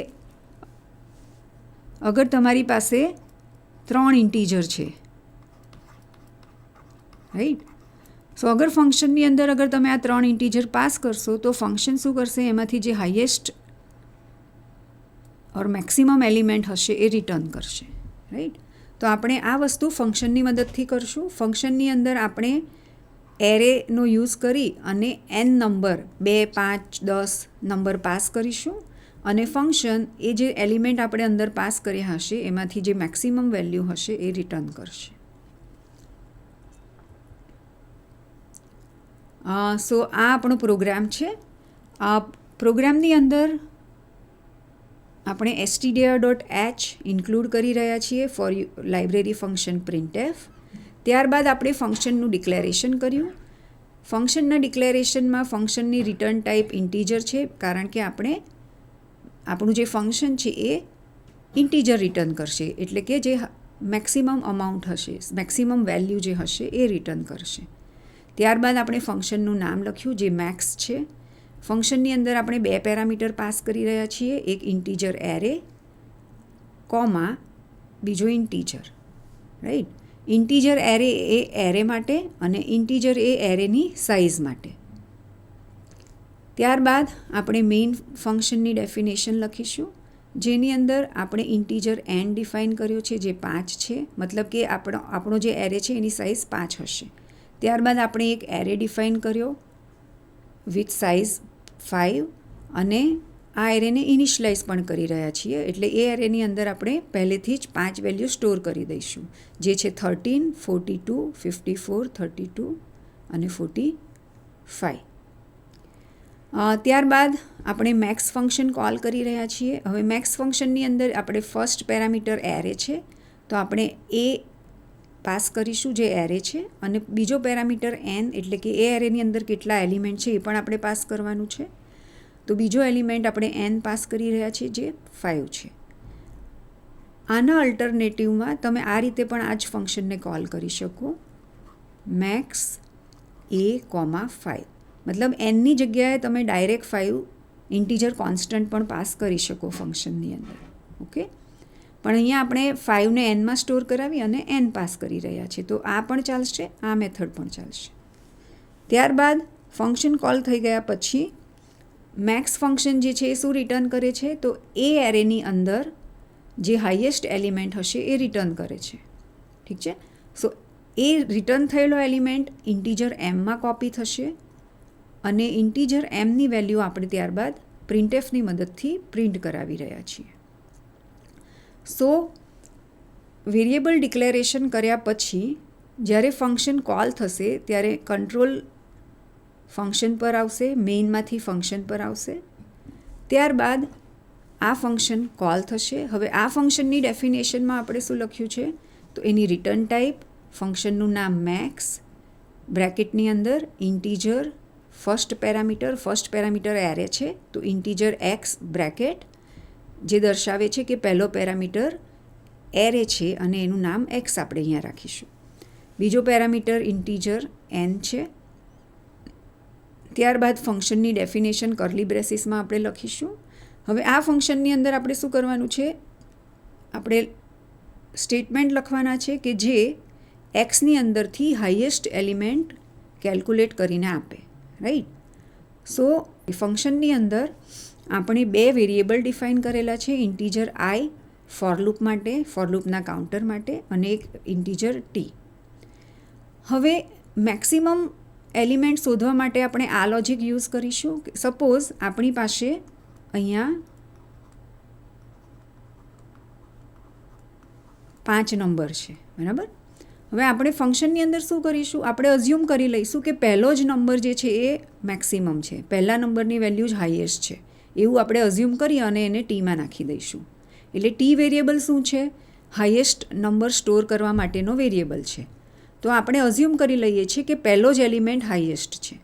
અગર તમારી પાસે 3 ઇન્ટીજર છે, રાઈટ, સો અગર ફંક્શનની અંદર અગર તમે આ 3 ઇન્ટીજર પાસ કરશો તો ફંક્શન શું કરશે, એમાંથી જે હાઈએસ્ટ ઓર મેક્સિમમ એલિમેન્ટ હશે એ રિટર્ન કરશે, રાઈટ. તો આપણે આ વસ્તુ ફંક્શનની મદદથી કરશું. ફંક્શનની અંદર આપણે એરેનો યુઝ કરી અને n નંબર 2, 5, 10 નંબર પાસ કરીશું અને ફંક્શન એ જે એલિમેન્ટ આપણે અંદર પાસ કર્યા હશે એમાંથી જે મેક્સિમમ વેલ્યુ હશે એ રિટર્ન કરશે. સો આ આપણો પ્રોગ્રામ છે. આ પ્રોગ્રામની અંદર આપણે stdio.h ઇન્ક્લુડ કરી રહ્યા છીએ ફોર લાઇબ્રેરી ફંક્શન printf. ત્યારબાદ આપણે ફંક્શનનું ડિક્લેરેશન કર્યું. ફંક્શનના ડિક્લેરેશનમાં ફંક્શનની રિટર્ન ટાઈપ ઇન્ટીજર છે, કારણ કે આપણે આપણું જે ફંક્શન છે એ ઇન્ટીજર રિટર્ન કરશે, એટલે કે જે મેક્સિમમ અમાઉન્ટ હશે, મેક્સિમમ વેલ્યુ જે હશે એ રિટર્ન કરશે. ત્યારબાદ આપણે ફંક્શનનું નામ લખ્યું જે મેક્સ છે. ફંક્શનની અંદર આપણે 2 પેરામીટર પાસ કરી રહ્યા છીએ, એક ઇન્ટીજર એરે કોમા બીજો ઇન્ટીજર, રાઈટ. ઇન્ટીજર એરે એ એરે માટે અને ઇન્ટીજર એ એરેની સાઇઝ માટે. ત્યારબાદ આપણે મેઇન ફંક્શનની ડેફિનેશન લખીશું જેની અંદર આપણે ઇન્ટીજર n ડિફાઇન કર્યો છે જે 5 છે, મતલબ કે આપણો જે એરે છે એની સાઇઝ 5 હશે. ત્યારબાદ આપણે એક એરે ડિફાઇન કર્યો વિથ સાઇઝ 5 અને આ એરેને ઇનિશિયલાઇઝ પણ કરી રહ્યા છીએ, એટલે એ એરેની અંદર આપણે પહેલેથી જ 5 વેલ્યુ સ્ટોર કરી દઈશું જે છે 13, 42, 54, 32 અને 45. ત્યારબાદ આપણે મેક્સ ફંક્શન કોલ કરી રહ્યા છીએ. હવે મેક્સ ફંક્શનની અંદર આપણે ફર્સ્ટ પેરામીટર એરે છે તો આપણે એ પાસ કરીશું જે એરે છે અને બીજો પેરામીટર n એટલે કે એ એરેની અંદર કેટલા એલિમેન્ટ છે એ પણ આપણે પાસ કરવાનું છે. તો બીજો એલિમેન્ટ આપણે n પાસ કરી રહ્યા છીએ જે 5 છે. આના અલ્ટરનેટિવમાં તમે આ રીતે પણ આ જ ફંક્શનને કોલ કરી શકો, મેક્સ a, 5, મતલબ nની જગ્યાએ તમે ડાયરેક્ટ 5 ઇન્ટીજર કોન્સ્ટન્ટ પણ પાસ કરી શકો ફંક્શનની અંદર, ઓકે. પણ અહીંયા આપણે 5ને n સ્ટોર કરાવી અને n પાસ કરી રહ્યા છીએ, તો આ પણ ચાલશે, આ મેથડ પણ ચાલશે. ત્યારબાદ ફંક્શન કોલ થઈ ગયા પછી મેક્સ ફંક્શન જે છે એ શું રિટર્ન કરે છે, તો એ એરેની અંદર જે હાઈએસ્ટ એલિમેન્ટ હશે એ રિટર્ન કરે છે, ઠીક છે. સો એ રિટર્ન થયેલો એલિમેન્ટ ઇન્ટીજર mમાં કોપી થશે અને ઇન્ટીજર mની વેલ્યુ આપણે ત્યારબાદ પ્રિન્ટએફની મદદથી પ્રિન્ટ કરાવી રહ્યા છીએ. સો વેરિયેબલ ડિક્લેરેશન કર્યા પછી જ્યારે ફંક્શન કોલ થશે ત્યારે કંટ્રોલ ફંક્શન પર આવશે, મેઇનમાંથી ફંક્શન પર આવશે. ત્યારબાદ આ ફંક્શન કોલ થશે. હવે આ ફંક્શનની ડેફિનેશનમાં આપણે શું લખ્યું છે, તો એની રિટર્ન ટાઈપ, ફંક્શનનું નામ મેક્સ, બ્રેકેટની અંદર ઇન્ટીજર, ફર્સ્ટ પેરામીટર એરે છે તો ઇન્ટીજર x બ્રેકેટ જે દર્શાવે છે કે પહેલો પેરામીટર એરે છે અને એનું નામ x આપણે અહીંયા રાખીશું. બીજો પેરામીટર ઇન્ટીજર n છે. ત્યારબાદ ફંક્શનની ડેફિનેશન કર્લી બ્રેસીસમાં આપણે લખીશું. હવે આ ફંક્શનની અંદર આપણે શું કરવાનું છે, આપણે સ્ટેટમેન્ટ લખવાના છે કે જે એક્સની અંદરથી હાઈએસ્ટ એલિમેન્ટ કેલ્ક્યુલેટ કરીને આપે, રાઈટ. સો ફંક્શનની અંદર આપણે 2 વેરિયેબલ ડિફાઇન કરેલા છે, ઇન્ટીજર i ફોર લૂપ માટે, ફોર લૂપના કાઉન્ટર માટે, અને એક ઇન્ટીજર t. હવે મેક્સિમમ એલિમેન્ટ શોધવા માટે આપણે આ લોજિક યુઝ કરીશું. સપોઝ આપણી પાસે અહીંયા 5 નંબર છે, બરાબર. હવે આપણે ફંક્શનની અંદર શું કરીશું, આપણે અઝ્યુમ કરી લઈશું કે પહેલો જ નંબર જે છે એ મેક્સિમમ છે, પહેલા નંબરની વેલ્યુ જ હાઈએસ્ટ છે એવું આપણે અઝ્યુમ કરી અને એને ટીમાં નાખી દઈશું. એટલે ટી વેરિયેબલ શું છે, હાઈએસ્ટ નંબર સ્ટોર કરવા માટેનો વેરિયેબલ છે. તો આપણે અઝ્યુમ કરી લઈએ છીએ કે પહેલો જ એલિમેન્ટ હાઈએસ્ટ છે.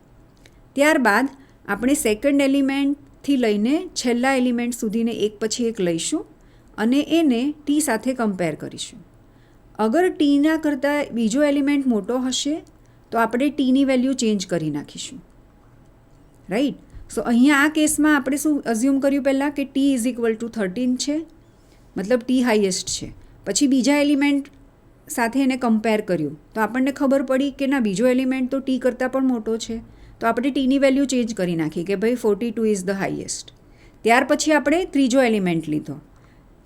ત્યારબાદ આપણે સેકન્ડ એલિમેન્ટથી લઈને છેલ્લા એલિમેન્ટ સુધીને એક પછી એક લઈશું અને એને ટી સાથે કમ્પેર કરીશું. અગર ટીના કરતાં બીજો એલિમેન્ટ મોટો હશે તો આપણે ટીની વેલ્યુ ચેન્જ કરી નાખીશું, રાઈટ. સો અહીંયા આ કેસમાં આપણે શું અઝ્યુમ કર્યું પહેલાં કે ટી ઇઝ ઇક્વલ ટુ 13 છે, મતલબ ટી હાઈએસ્ટ છે. પછી બીજા એલિમેન્ટ સાથે એને કમ્પેર કર્યું તો આપણને ખબર પડી કે ના, બીજો એલિમેન્ટ તો ટી કરતાં પણ મોટો છે, તો આપણે ટીની વેલ્યુ ચેન્જ કરી નાખી કે ભાઈ 42 ઇઝ ધ હાઈએસ્ટ. ત્યાર પછી આપણે ત્રીજો એલિમેન્ટ લીધો,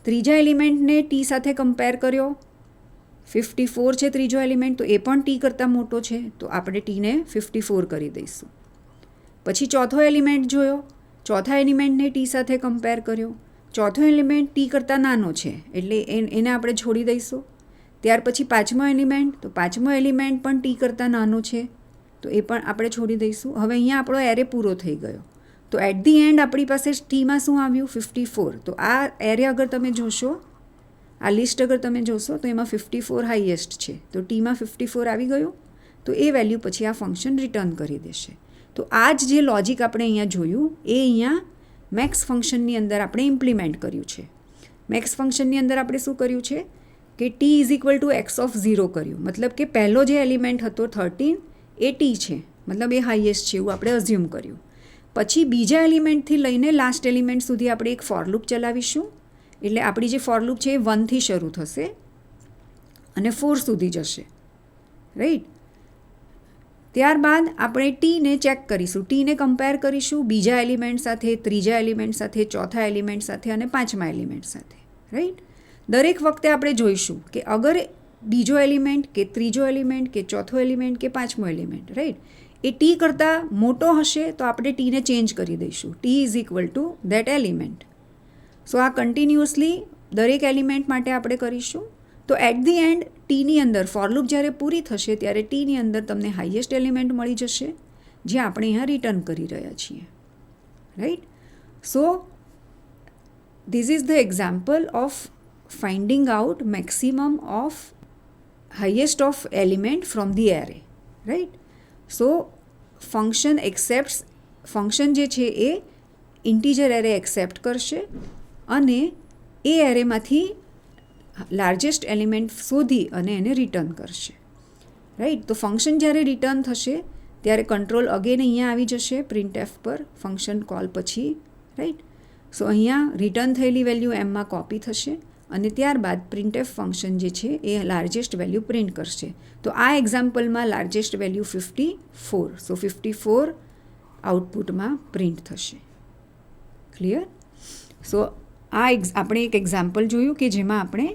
ત્રીજા એલિમેન્ટને ટી સાથે કમ્પેર કર્યો, 54 છે ત્રીજો એલિમેન્ટ, તો એ પણ ટી કરતાં મોટો છે, તો આપણે ટીને 54 કરી દઈશું. પછી ચોથો એલિમેન્ટ જોયો, ચોથા એલિમેન્ટને ટી સાથે કમ્પેર કર્યો, ચોથો એલિમેન્ટ ટી કરતાં નાનો છે એટલે એને આપણે છોડી દઈશું. ત્યાર પછી પાંચમો એલિમેન્ટ, તો પાંચમો એલિમેન્ટ પણ ટી કરતાં નાનો છે, તો એ પણ આપણે છોડી દઈશું. હવે અહીંયા આપણો એરે પૂરો થઈ ગયો. તો એટ ધી એન્ડ આપણી પાસે ટીમાં શું આવ્યું? 54. તો આ એરે અગર તમે જોશો, આ લિસ્ટ અગર તમે જોશો તો એમાં 54 હાઈએસ્ટ છે, તો ટીમાં 54 આવી ગયું. તો એ વેલ્યુ પછી આ ફંક્શન રિટર્ન કરી દેશે. તો આ જ જે લોજિક આપણે અહીંયા જોયું એ અહીંયા મેક્સ ફંક્શનની અંદર આપણે ઇમ્પ્લિમેન્ટ કર્યું છે. મેક્સ ફંક્શનની અંદર આપણે શું કર્યું છે કે T is equal two x of 0 કર્યું, મતલબ કે પહેલો જે એલિમેન્ટ હતો 13 એ ટી છે, મતલબ એ હાઈએસ્ટ છે એવું આપણે અઝ્યુમ કર્યું. પછી બીજા એલિમેન્ટથી લઈને લાસ્ટ એલિમેન્ટ સુધી આપણે એક ફોર લૂપ ચલાવીશું, એટલે આપણી જે ફોર લૂપ છે એ 1થી શરૂ થશે અને 4 સુધી જશે, રાઈટ. ત્યારબાદ આપણે ટીને ચેક કરીશું, ટીને કમ્પેર કરીશું બીજા એલિમેન્ટ સાથે, ત્રીજા એલિમેન્ટ સાથે, ચોથા એલિમેન્ટ સાથે અને પાંચમા એલિમેન્ટ સાથે, રાઈટ. દરેક વખતે આપણે જોઈશું કે અગર બીજો એલિમેન્ટ કે ત્રીજો એલિમેન્ટ કે ચોથો એલિમેન્ટ કે પાંચમો એલિમેન્ટ, રાઈટ, એ ટી કરતાં મોટો હશે તો આપણે ટીને ચેન્જ કરી દઈશું, T is equal to that element. So આ કન્ટિન્યુઅસલી દરેક એલિમેન્ટ માટે આપણે કરીશું. તો એટ ધી એન્ડ ટીની અંદર ફોર લૂપ જ્યારે પૂરી થશે ત્યારે ટીની અંદર તમને હાઈએસ્ટ એલિમેન્ટ મળી જશે જે આપણે અહીંયા રિટર્ન કરી રહ્યા છીએ, right. So this is the example of finding out maximum of highest of element from the array, right. So function જે છે એ ઇન્ટીજર એરે એક્સેપ્ટ કરશે અને એ એરેમાંથી લાર્જેસ્ટ એલિમેન્ટ શોધી અને એને રિટર્ન કરશે, રાઈટ. તો ફંક્શન જ્યારે રિટર્ન થશે ત્યારે કંટ્રોલ અગેન અહીંયા આવી જશે પ્રિન્ટએફ પર ફંક્શન કોલ પછી, રાઈટ. સો અહીંયા રિટર્ન થયેલી વેલ્યુ એમમાં કોપી થશે અને ત્યારબાદ પ્રિન્ટએફ ફંક્શન જે છે એ લાર્જેસ્ટ વેલ્યુ પ્રિન્ટ કરશે. તો આ એક્ઝામ્પલમાં લાર્જેસ્ટ વેલ્યુ 54, સો 54 આઉટપુટમાં પ્રિન્ટ થશે. ક્લિયર? સો આપણે એક એક્ઝામ્પલ જોયું કે જેમાં આપણે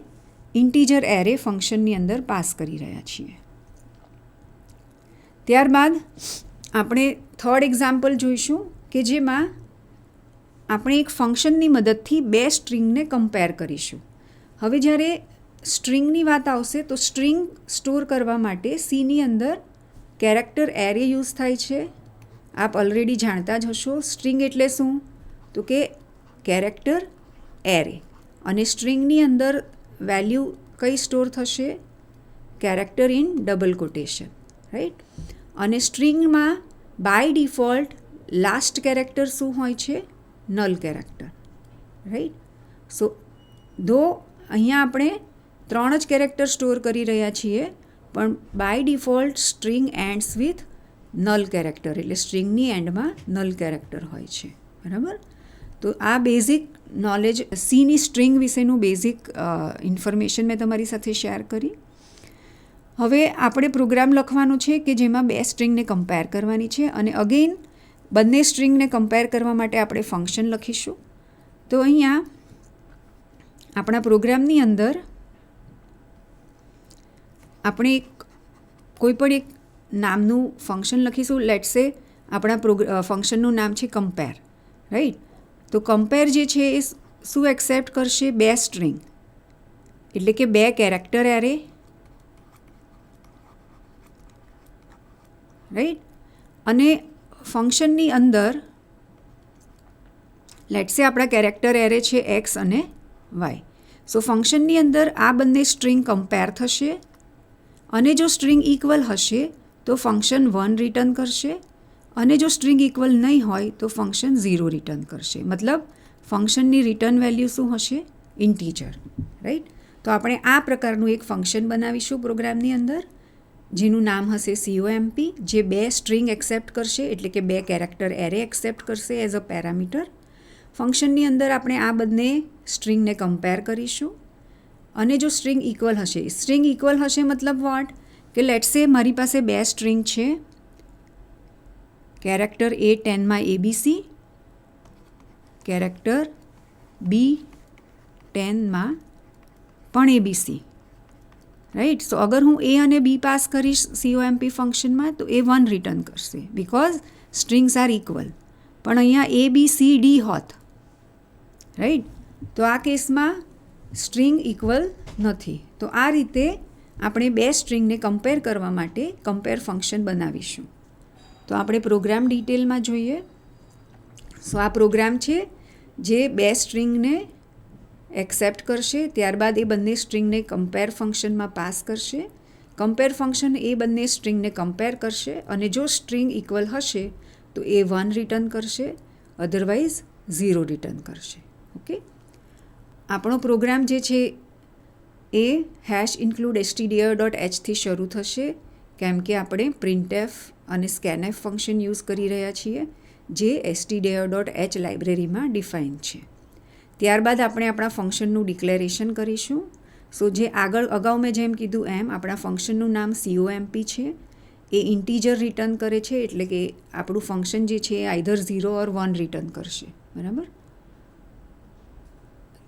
ઇન્ટીજર એરે ફંક્શનની અંદર પાસ કરી રહ્યા છીએ. ત્યારબાદ આપણે થર્ડ એક્ઝામ્પલ જોઈશું કે જેમાં આપણે એક ફંક્શનની મદદથી બે સ્ટ્રિંગને કમ્પેર કરીશું. હવે જ્યારે સ્ટ્રિંગની વાત આવશે તો સ્ટ્રિંગ સ્ટોર કરવા માટે સીની અંદર કેરેક્ટર એરે યુઝ થાય છે. આપ ઓલરેડી જાણતા જ હશો સ્ટ્રિંગ એટલે શું, તો કે કેરેક્ટર એરે, અને સ્ટ્રિંગની અંદર વેલ્યુ કઈ સ્ટોર થશે? Character in double quotation, right. અને સ્ટ્રિંગમાં બાય ડિફોલ્ટ લાસ્ટ કેરેક્ટર શું હોય છે? Null character, right. સો ધો અહીંયા આપણે 3 જ કેરેક્ટર સ્ટોર કરી રહ્યા છીએ, પણ by default string ends with null character, એટલે સ્ટ્રિંગની એન્ડમાં નલ કેરેક્ટર હોય છે, બરાબર. તો આ બેઝિક નોલેજ સીની સ્ટ્રિંગ વિશેનું બેઝિક ઇન્ફોર્મેશન મેં તમારી સાથે શેર કરી. હવે આપણે પ્રોગ્રામ લખવાનો છે કે જેમાં બે સ્ટ્રિંગને કમ્પેર કરવાની છે અને અગેન બંને સ્ટ્રિંગને કમ્પેર કરવા માટે આપણે ફંક્શન લખીશું. તો અહીંયા આપણા પ્રોગ્રામની અંદર આપણે કોઈ પણ એક નામનું ફંક્શન લખીશું. લેટ્સ સે આપણા ફંક્શનનું નામ છે કમ્પેર, રાઈટ. તો કમ્પેર જે છે એ શું એક્સેપ્ટ કરશે? બે સ્ટ્રિંગ, એટલે કે બે કેરેક્ટર એરે, રાઈટ. અને ફંક્શનની અંદર લેટ્સ સે આપણા કેરેક્ટર એરે છે એક્સ અને વાય. સો ફંક્શનની અંદર આ બંને સ્ટ્રિંગ કમ્પેર થશે અને જો સ્ટ્રિંગ ઇક્વલ હશે તો ફંક્શન 1 રિટર્ન કરશે અને જો સ્ટ્રિંગ ઇક્વલ નહીં હોય તો ફંક્શન 0 રિટર્ન કરશે. મતલબ ફંક્શનની રિટર્ન વેલ્યુ શું હશે? Integer, right. તો આપણે આ પ્રકારનું એક ફંક્શન બનાવીશું પ્રોગ્રામની અંદર, જેનું નામ હશે COMP, જે 2 સ્ટ્રિંગ એક્સેપ્ટ કરશે, એટલે કે 2 કેરેક્ટર એરે એક્સેપ્ટ કરશે એઝ અ પેરામીટર. ફંક્શનની અંદર આપણે આ બંને સ્ટ્રિંગને કમ્પેર કરીશું, અને જો સ્ટ્રિંગ ઇક્વલ હશે મતલબ વોટ, કે લેટ્સ સે મારી પાસે 2 સ્ટ્રિંગ છે, કેરેક્ટર A10 માં ABC, કેરેક્ટર B10 માં પણ ABC, રાઈટ. સો અગર હું A અને B પાસ કરીશ COMP ફંક્શનમાં તો એ 1 રિટર્ન કરશે, બિકોઝ સ્ટ્રિંગ્સ આર ઇક્વલ. પણ અહીંયા ABCD હોત, રાઈટ, તો આ કેસમાં સ્ટ્રિંગ ઇક્વલ નથી. તો આ રીતે આપણે 2 સ્ટ્રિંગને કમ્પેર કરવા માટે કમ્પેર ફંક્શન બનાવીશું. તો આપણે પ્રોગ્રામ ડિટેલમાં જોઈએ. સો આ પ્રોગ્રામ છે જે 2 સ્ટ્રિંગને એક્સેપ્ટ કરશે, ત્યારબાદ એ બંને સ્ટ્રિંગને કમ્પેર ફંક્શનમાં પાસ કરશે. કમ્પેર ફંક્શન એ બંને સ્ટ્રિંગને કમ્પેર કરશે, અને જો સ્ટ્રિંગ ઇક્વલ હશે તો એ 1 રિટર્ન કરશે, અધરવાઇઝ 0 રિટર્ન કરશે. ઓકે, આપણો પ્રોગ્રામ જે છે એ #include_stdio.h થી શરૂ થશે, કેમ કે આપણે printf અને scanf ફંક્શન યુઝ કરી રહ્યા છીએ, જે stdio.h લાઇબ્રેરીમાં ડિફાઇન છે. ત્યારબાદ આપણે આપણા ફંક્શનનું ડિક્લેરેશન કરીશું. સો જે અગાઉ મેં જેમ કીધું એમ આપણા ફંક્શનનું નામ COMP છે. એ ઇન્ટીજર રિટર્ન કરે છે, એટલે કે આપણું ફંક્શન જે છે એ આઈધર 0 ઓર 1 રિટર્ન કરશે, બરાબર.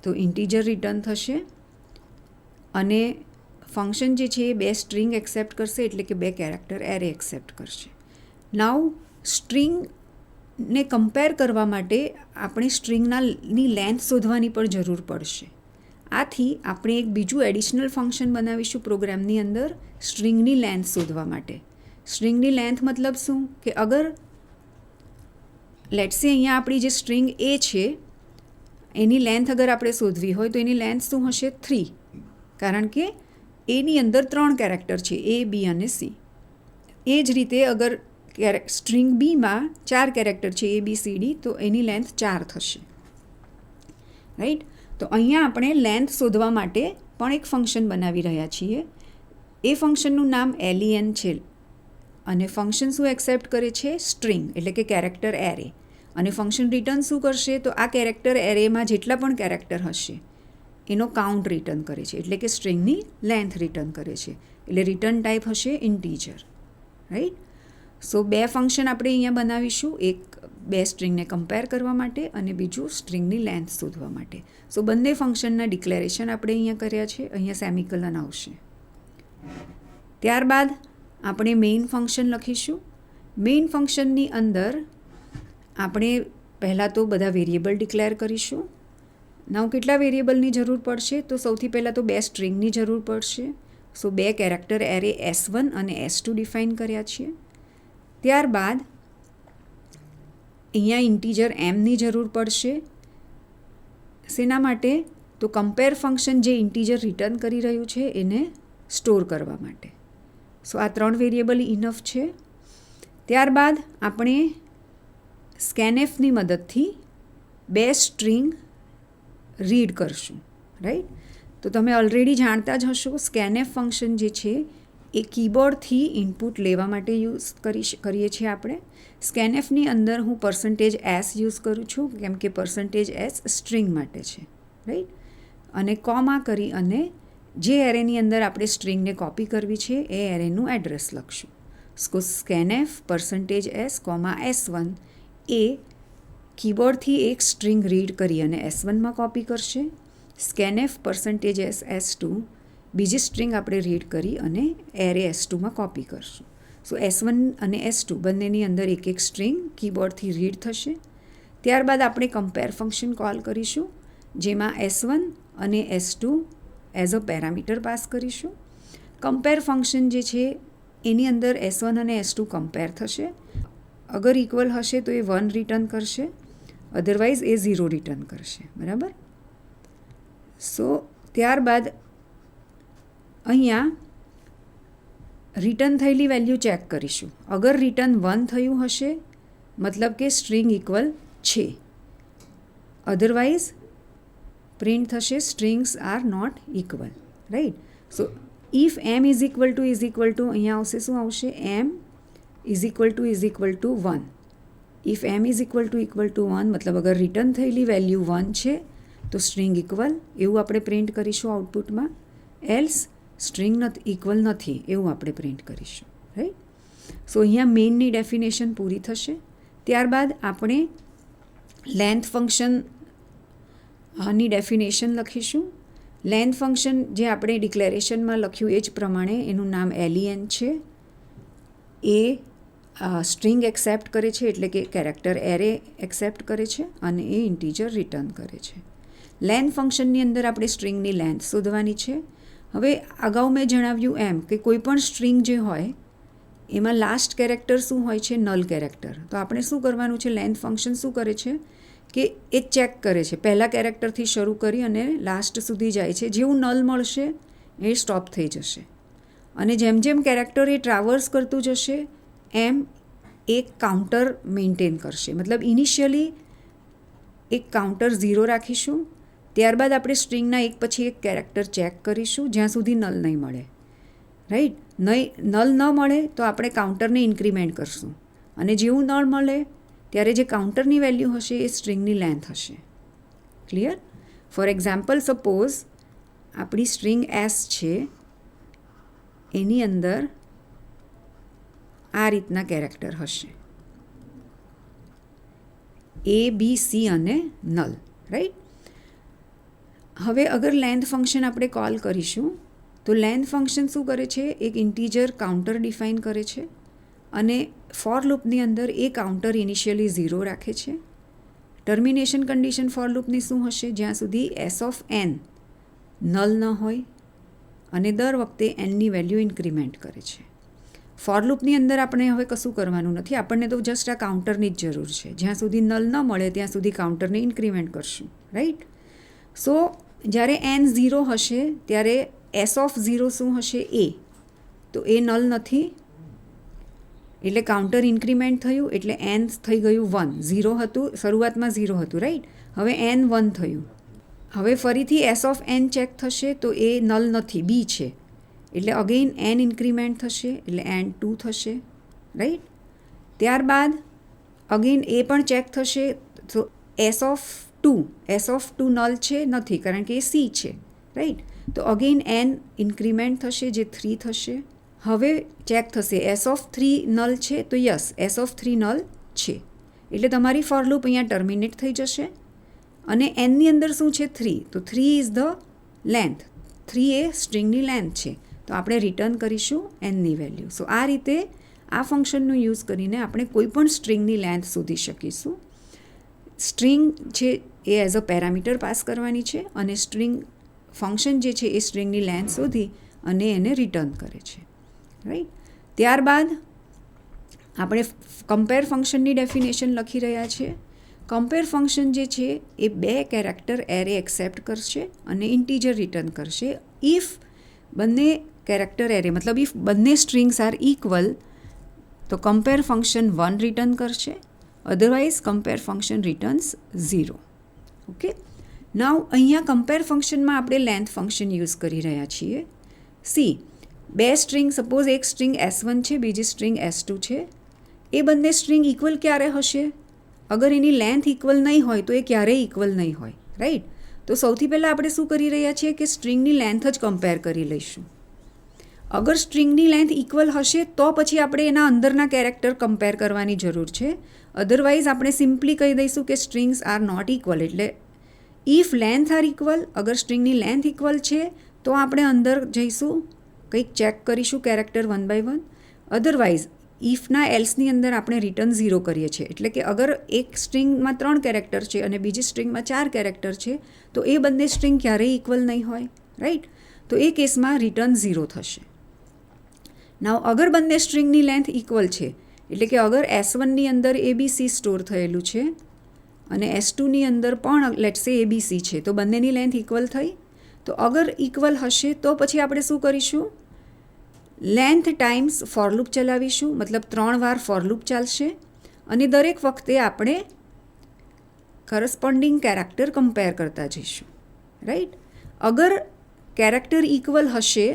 તો ઇન્ટીજર રિટર્ન થશે, અને ફંક્શન જે છે એ 2 સ્ટ્રિંગ એક્સેપ્ટ કરશે, એટલે કે 2 કેરેક્ટર એરે એક્સેપ્ટ કરશે. નાઉ સ્ટ્રિંગને કમ્પેર કરવા માટે આપણે સ્ટ્રિંગની લેન્થ શોધવાની પણ જરૂર પડશે. આથી આપણે એક બીજું એડિશનલ ફંક્શન બનાવીશું પ્રોગ્રામની અંદર સ્ટ્રિંગની લેન્થ શોધવા માટે. સ્ટ્રિંગની લેન્થ મતલબ શું, કે અગર લેટ્સ સે અહીંયા આપણી જે સ્ટ્રિંગ A છે એની લેન્થ અગર આપણે શોધવી હોય તો એની લેન્થ શું હશે? 3, કારણ કે એની અંદર 3 કેરેક્ટર છે, A, B અને C. એ જ રીતે અગર સ્ટ્રિંગ બીમાં 4 કેરેક્ટર છે, ABCD, તો એની લેન્થ 4 થશે, રાઈટ. તો અહીંયા આપણે લેન્થ શોધવા માટે પણ એક ફંક્શન બનાવી રહ્યા છીએ. એ ફંક્શનનું નામ len છે, અને ફંક્શન શું એક્સેપ્ટ કરે છે? સ્ટ્રિંગ, એટલે કે કેરેક્ટર એરે. અને ફંક્શન રિટર્ન શું કરશે? તો આ કેરેક્ટર એરેમાં જેટલા પણ કેરેક્ટર હશે એનો કાઉન્ટ રિટર્ન કરે છે, એટલે કે સ્ટ્રિંગની લેન્થ રિટર્ન કરે છે. એટલે રિટર્ન ટાઈપ હશે ઇન્ટીજર, રાઈટ. સો 2 ફંક્શન આપણે અહીંયા બનાવીશું, એક 2 સ્ટ્રિંગને કમ્પેર કરવા માટે અને બીજું સ્ટ્રિંગની લેન્થ શોધવા માટે. સો બંને ફંક્શનના ડિક્લેરેશન આપણે અહીંયા કર્યા છે, અહીંયા સેમિકોલન આવશે. ત્યારબાદ આપણે મેઇન ફંક્શન લખીશું. મેઇન ફંક્શનની અંદર આપણે પહેલાં તો બધા વેરિયેબલ ડિક્લેર કરીશું. નાવ કેટલા વેરિયેબલની જરૂર પડશે? તો સૌથી પહેલાં તો 2 સ્ટ્રિંગની જરૂર પડશે. સો 2 કેરેક્ટર એરે S1 અને S2 ડિફાઇન કર્યા છીએ. ત્યારબાદ અહીંયા ઇન્ટીજર mની જરૂર પડશે. શેના માટે? તો કમ્પેર ફંક્શન જે ઇન્ટીજર રિટર્ન કરી રહ્યું છે એને સ્ટોર કરવા માટે. સો આ 3 વેરિયેબલ ઇનફ છે. ત્યારબાદ આપણે સ્કેનએફની મદદથી 2 સ્ટ્રિંગ રીડ કરશું, રાઈટ. તો તમે ઓલરેડી જાણતા જ હશો, સ્કેનએફ ફંક્શન જે છે એ કીબોર્ડથી ઇનપુટ લેવા માટે યુઝ કરીએ છીએ આપણે. સ્કેનએફની અંદર હું %s યુઝ કરું છું, કેમ કે %s સ્ટ્રિંગ માટે છે, રાઈટ. અને કોમા કરી અને જે એરેની અંદર આપણે સ્ટ્રિંગને કોપી કરવી છે એ એરેનું એડ્રેસ લખશું. સ્કેનએફ %s, S1 એ કીબોર્ડથી એક સ્ટ્રિંગ રીડ કરી અને S1માં કોપી કરશે. સ્કેનએફ %s S2 બીજી સ્ટ્રિંગ આપણે રીડ કરી અને એરે S2માં કોપી કરશું. સો S1 અને S2 બંનેની અંદર એક એક સ્ટ્રિંગ કીબોર્ડથી રીડ થશે. ત્યારબાદ આપણે કમ્પેર ફંક્શન કોલ કરીશું, જેમાં S1 અને S2 as a parameter pass કરીશું. કમ્પેર ફંક્શન જે છે એની અંદર S1 અને S2 કમ્પેર થશે. અગર ઇક્વલ હશે તો એ 1 રિટર્ન કરશે, અધરવાઇઝ એ 0 રિટર્ન કરશે, બરાબર. સો ત્યારબાદ અહીંયા રિટર્ન થયેલી વેલ્યુ ચેક કરીશું. અગર રિટર્ન 1 થયું હશે મતલબ કે સ્ટ્રિંગ ઇક્વલ છે, અધરવાઇઝ પ્રિન્ટ થશે strings are not equal. Right. So if M is equal to અહીંયા આવશે શું આવશે, M is equal to 1. If M is equal to 1 મતલબ અગર રિટર્ન થયેલી વેલ્યુ 1 છે તો સ્ટ્રિંગ ઇક્વલ એવું આપણે પ્રિન્ટ કરીશું આઉટપુટમાં, એલ્સ સ્ટ્રિંગ ઇક્વલ નથી એવું આપણે પ્રિન્ટ કરીશું, રાઈટ. સો અહીંયા મેઇનની ડેફિનેશન પૂરી થશે. ત્યારબાદ આપણે લેન્થ ફંક્શન ની ડેફિનેશન લખીશું. લેન્થ ફંક્શન જે આપણે ડિક્લેરેશનમાં લખ્યું એ જ પ્રમાણે એનું નામ len છે. એ સ્ટ્રિંગ એક્સેપ્ટ કરે છે એટલે કે કેરેક્ટર એરે એક્સેપ્ટ કરે છે અને એ ઇન્ટીજર રિટર્ન કરે છે. લેન્થ ફંક્શનની અંદર આપણે સ્ટ્રિંગની લેન્થ શોધવાની છે. હવે અગાઉ મેં જણાવ્યું એમ કે કોઈ પણ સ્ટ્રિંગ જે હોય એમાં લાસ્ટ કેરેક્ટર શું હોય છે, નલ કેરેક્ટર. તો આપણે શું કરવાનું છે, લેન્થ ફંક્શન શું કરે છે કે એ ચેક કરે છે, પહેલા કેરેક્ટરથી શરૂ કરી અને લાસ્ટ સુધી જાય છે. જેવું નલ મળશે એ સ્ટોપ થઈ જશે અને જેમ જેમ કેરેક્ટર એ ટ્રાવર્સ કરતું જશે એમ એક કાઉન્ટર મેન્ટેન કરશે. મતલબ ઇનિશિયલી એક કાઉન્ટર 0 રાખીશું, ત્યારબાદ આપણે સ્ટ્રિંગના એક પછી એક કેરેક્ટર ચેક કરીશું જ્યાં સુધી નલ નહીં મળે, રાઈટ. નલ ન મળે તો આપણે કાઉન્ટરને ઇન્ક્રીમેન્ટ કરશું અને જેવું નલ મળે ત્યારે જે કાઉન્ટરની વેલ્યુ હશે એ સ્ટ્રિંગની લેન્થ હશે. ક્લિયર? ફોર એક્ઝામ્પલ સપોઝ આપણી સ્ટ્રિંગ એસ છે, એની અંદર આ રીતના કેરેક્ટર હશે, એ બી સી અને નલ, રાઈટ. હવે અગર લેન્થ ફંક્શન આપણે કોલ કરીશું તો લેન્થ ફંક્શન શું કરે છે, એક ઇન્ટીજર કાઉન્ટર ડિફાઇન કરે છે અને ફોર લૂપની અંદર એ કાઉન્ટર ઇનિશિયલી 0 રાખે છે. ટર્મિનેશન કન્ડિશન ફોર લૂપની શું હશે, જ્યાં સુધી એસ ઓફ એન નલ ન હોય અને દર વખતે એનની વેલ્યુ ઇન્ક્રીમેન્ટ કરે છે. ફોર લૂપની અંદર આપણે હવે કશું કરવાનું નથી, આપણને તો જસ્ટ આ કાઉન્ટરની જ જરૂર છે. જ્યાં સુધી નલ ન મળે ત્યાં સુધી કાઉન્ટરને ઇન્ક્રીમેન્ટ કરશું, રાઈટ. સો જ્યારે એન 0 હશે ત્યારે એસ ઓફ 0 શું હશે, એ. તો એ નલ નથી એટલે કાઉન્ટર ઇન્ક્રીમેન્ટ થયું એટલે એન થઈ ગયું 1. 0 હતું, શરૂઆતમાં 0 હતું, રાઈટ. હવે એન 1 થયું. હવે ફરીથી એસ ઓફ એન ચેક થશે તો એ નલ નથી, બી છે, એટલે અગેઇન એન ઇન્ક્રીમેન્ટ થશે એટલે એન 2 થશે, રાઈટ. ત્યારબાદ અગેઇન એ પણ ચેક થશે તો એસ ઓફ 2 નલ છે નથી કારણ કે એ સી છે, રાઈટ. તો અગેઇન એન ઇન્ક્રીમેન્ટ થશે જે 3 થશે. હવે ચેક થશે એસ ઓફ 3 નલ છે તો યસ એસ ઓફ 3 નલ છે એટલે તમારી ફોર લૂપ અહીંયા ટર્મિનેટ થઈ જશે અને એનની અંદર શું છે, 3. તો 3 ઇઝ ધ લેન્થ, 3 એ સ્ટ્રિંગની લેન્થ છે તો આપણે રિટર્ન કરીશું એનની વેલ્યુ. સો આ રીતે આ ફંક્શનનું યુઝ કરીને આપણે કોઈ પણ સ્ટ્રિંગની લેન્થ શોધી શકીશું. સ્ટ્રિંગ છે એ એઝ અ પેરામીટર પાસ કરવાની છે અને સ્ટ્રિંગ ફંક્શન જે છે એ સ્ટ્રિંગની લેન્થ શોધી અને એને રિટર્ન કરે છે, રાઈટ. ત્યારબાદ આપણે કમ્પેર ફંક્શનની ડેફિનેશન લખી રહ્યા છીએ. કમ્પેર ફંક્શન જે છે એ 2 કેરેક્ટર એરે એક્સેપ્ટ કરશે અને ઇન્ટીજર રિટર્ન કરશે ઇફ બંને કેરેક્ટર એરે મતલબ ઇફ બંને સ્ટ્રિંગ્સ આર ઇક્વલ તો કમ્પેર ફંક્શન 1 રિટર્ન કરશે, otherwise compare function returns 0. Okay. Now અહીંયા કમ્પેર ફંક્શનમાં આપણે લેન્થ ફંક્શન યુઝ કરી રહ્યા છીએ. સી 2 સ્ટ્રિંગ, સપોઝ એક સ્ટ્રિંગ S1 છે બીજી સ્ટ્રિંગ S2 છે, એ બંને સ્ટ્રિંગ ઇક્વલ ક્યારે હશે, અગર એની લેન્થ ઇક્વલ નહીં હોય તો એ ક્યારેય ઇક્વલ નહીં હોય, રાઈટ. તો સૌથી પહેલાં આપણે શું કરી રહ્યા છીએ કે સ્ટ્રિંગની લેન્થ જ કમ્પેર કરી લઈશું. અગર સ્ટ્રિંગની લેન્થ ઇક્વલ હશે તો પછી આપણે એના અંદરના કેરેક્ટર કમ્પેર કરવાની જરૂર છે, અધરવાઇઝ આપણે સિમ્પલી કહી દઈશું કે સ્ટ્રિંગ્સ આર નોટ ઇક્વલ. એટલે ઇફ લેન્થ આર ઇક્વલ, અગર સ્ટ્રિંગની લેન્થ ઇક્વલ છે તો આપણે અંદર જઈશું, કંઈક ચેક કરીશું કેરેક્ટર 1 by 1, અધરવાઇઝ ઇફના એલ્સની અંદર આપણે રિટર્ન 0 કરીએ છીએ. એટલે કે અગર એક સ્ટ્રિંગમાં 3 કેરેક્ટર છે અને બીજી સ્ટ્રિંગમાં 4 કેરેક્ટર છે તો એ બંને સ્ટ્રિંગ ક્યારેય ઇક્વલ નહીં હોય, રાઈટ. તો એ કેસમાં રિટર્ન 0 થશે. નાવ અગર બંને સ્ટ્રિંગની લેન્થ ઇક્વલ છે એટલે કે અગર S1ની અંદર ABC સ્ટોર થયેલું છે અને S2ની અંદર પણ લેટ્સ સે ABC છે તો બંનેની લેન્થ ઇક્વલ થઈ. તો અગર ઇક્વલ હશે તો પછી આપણે શું કરીશું, લેન્થ ટાઈમ્સ ફોર લૂપ ચલાવીશું, મતલબ 3 વાર ફોર લૂપ ચાલશે અને દરેક વખતે આપણે કરસ્પોન્ડિંગ કેરેક્ટર કમ્પેર કરતા જઈશું, રાઈટ. અગર કેરેક્ટર ઇક્વલ હશે,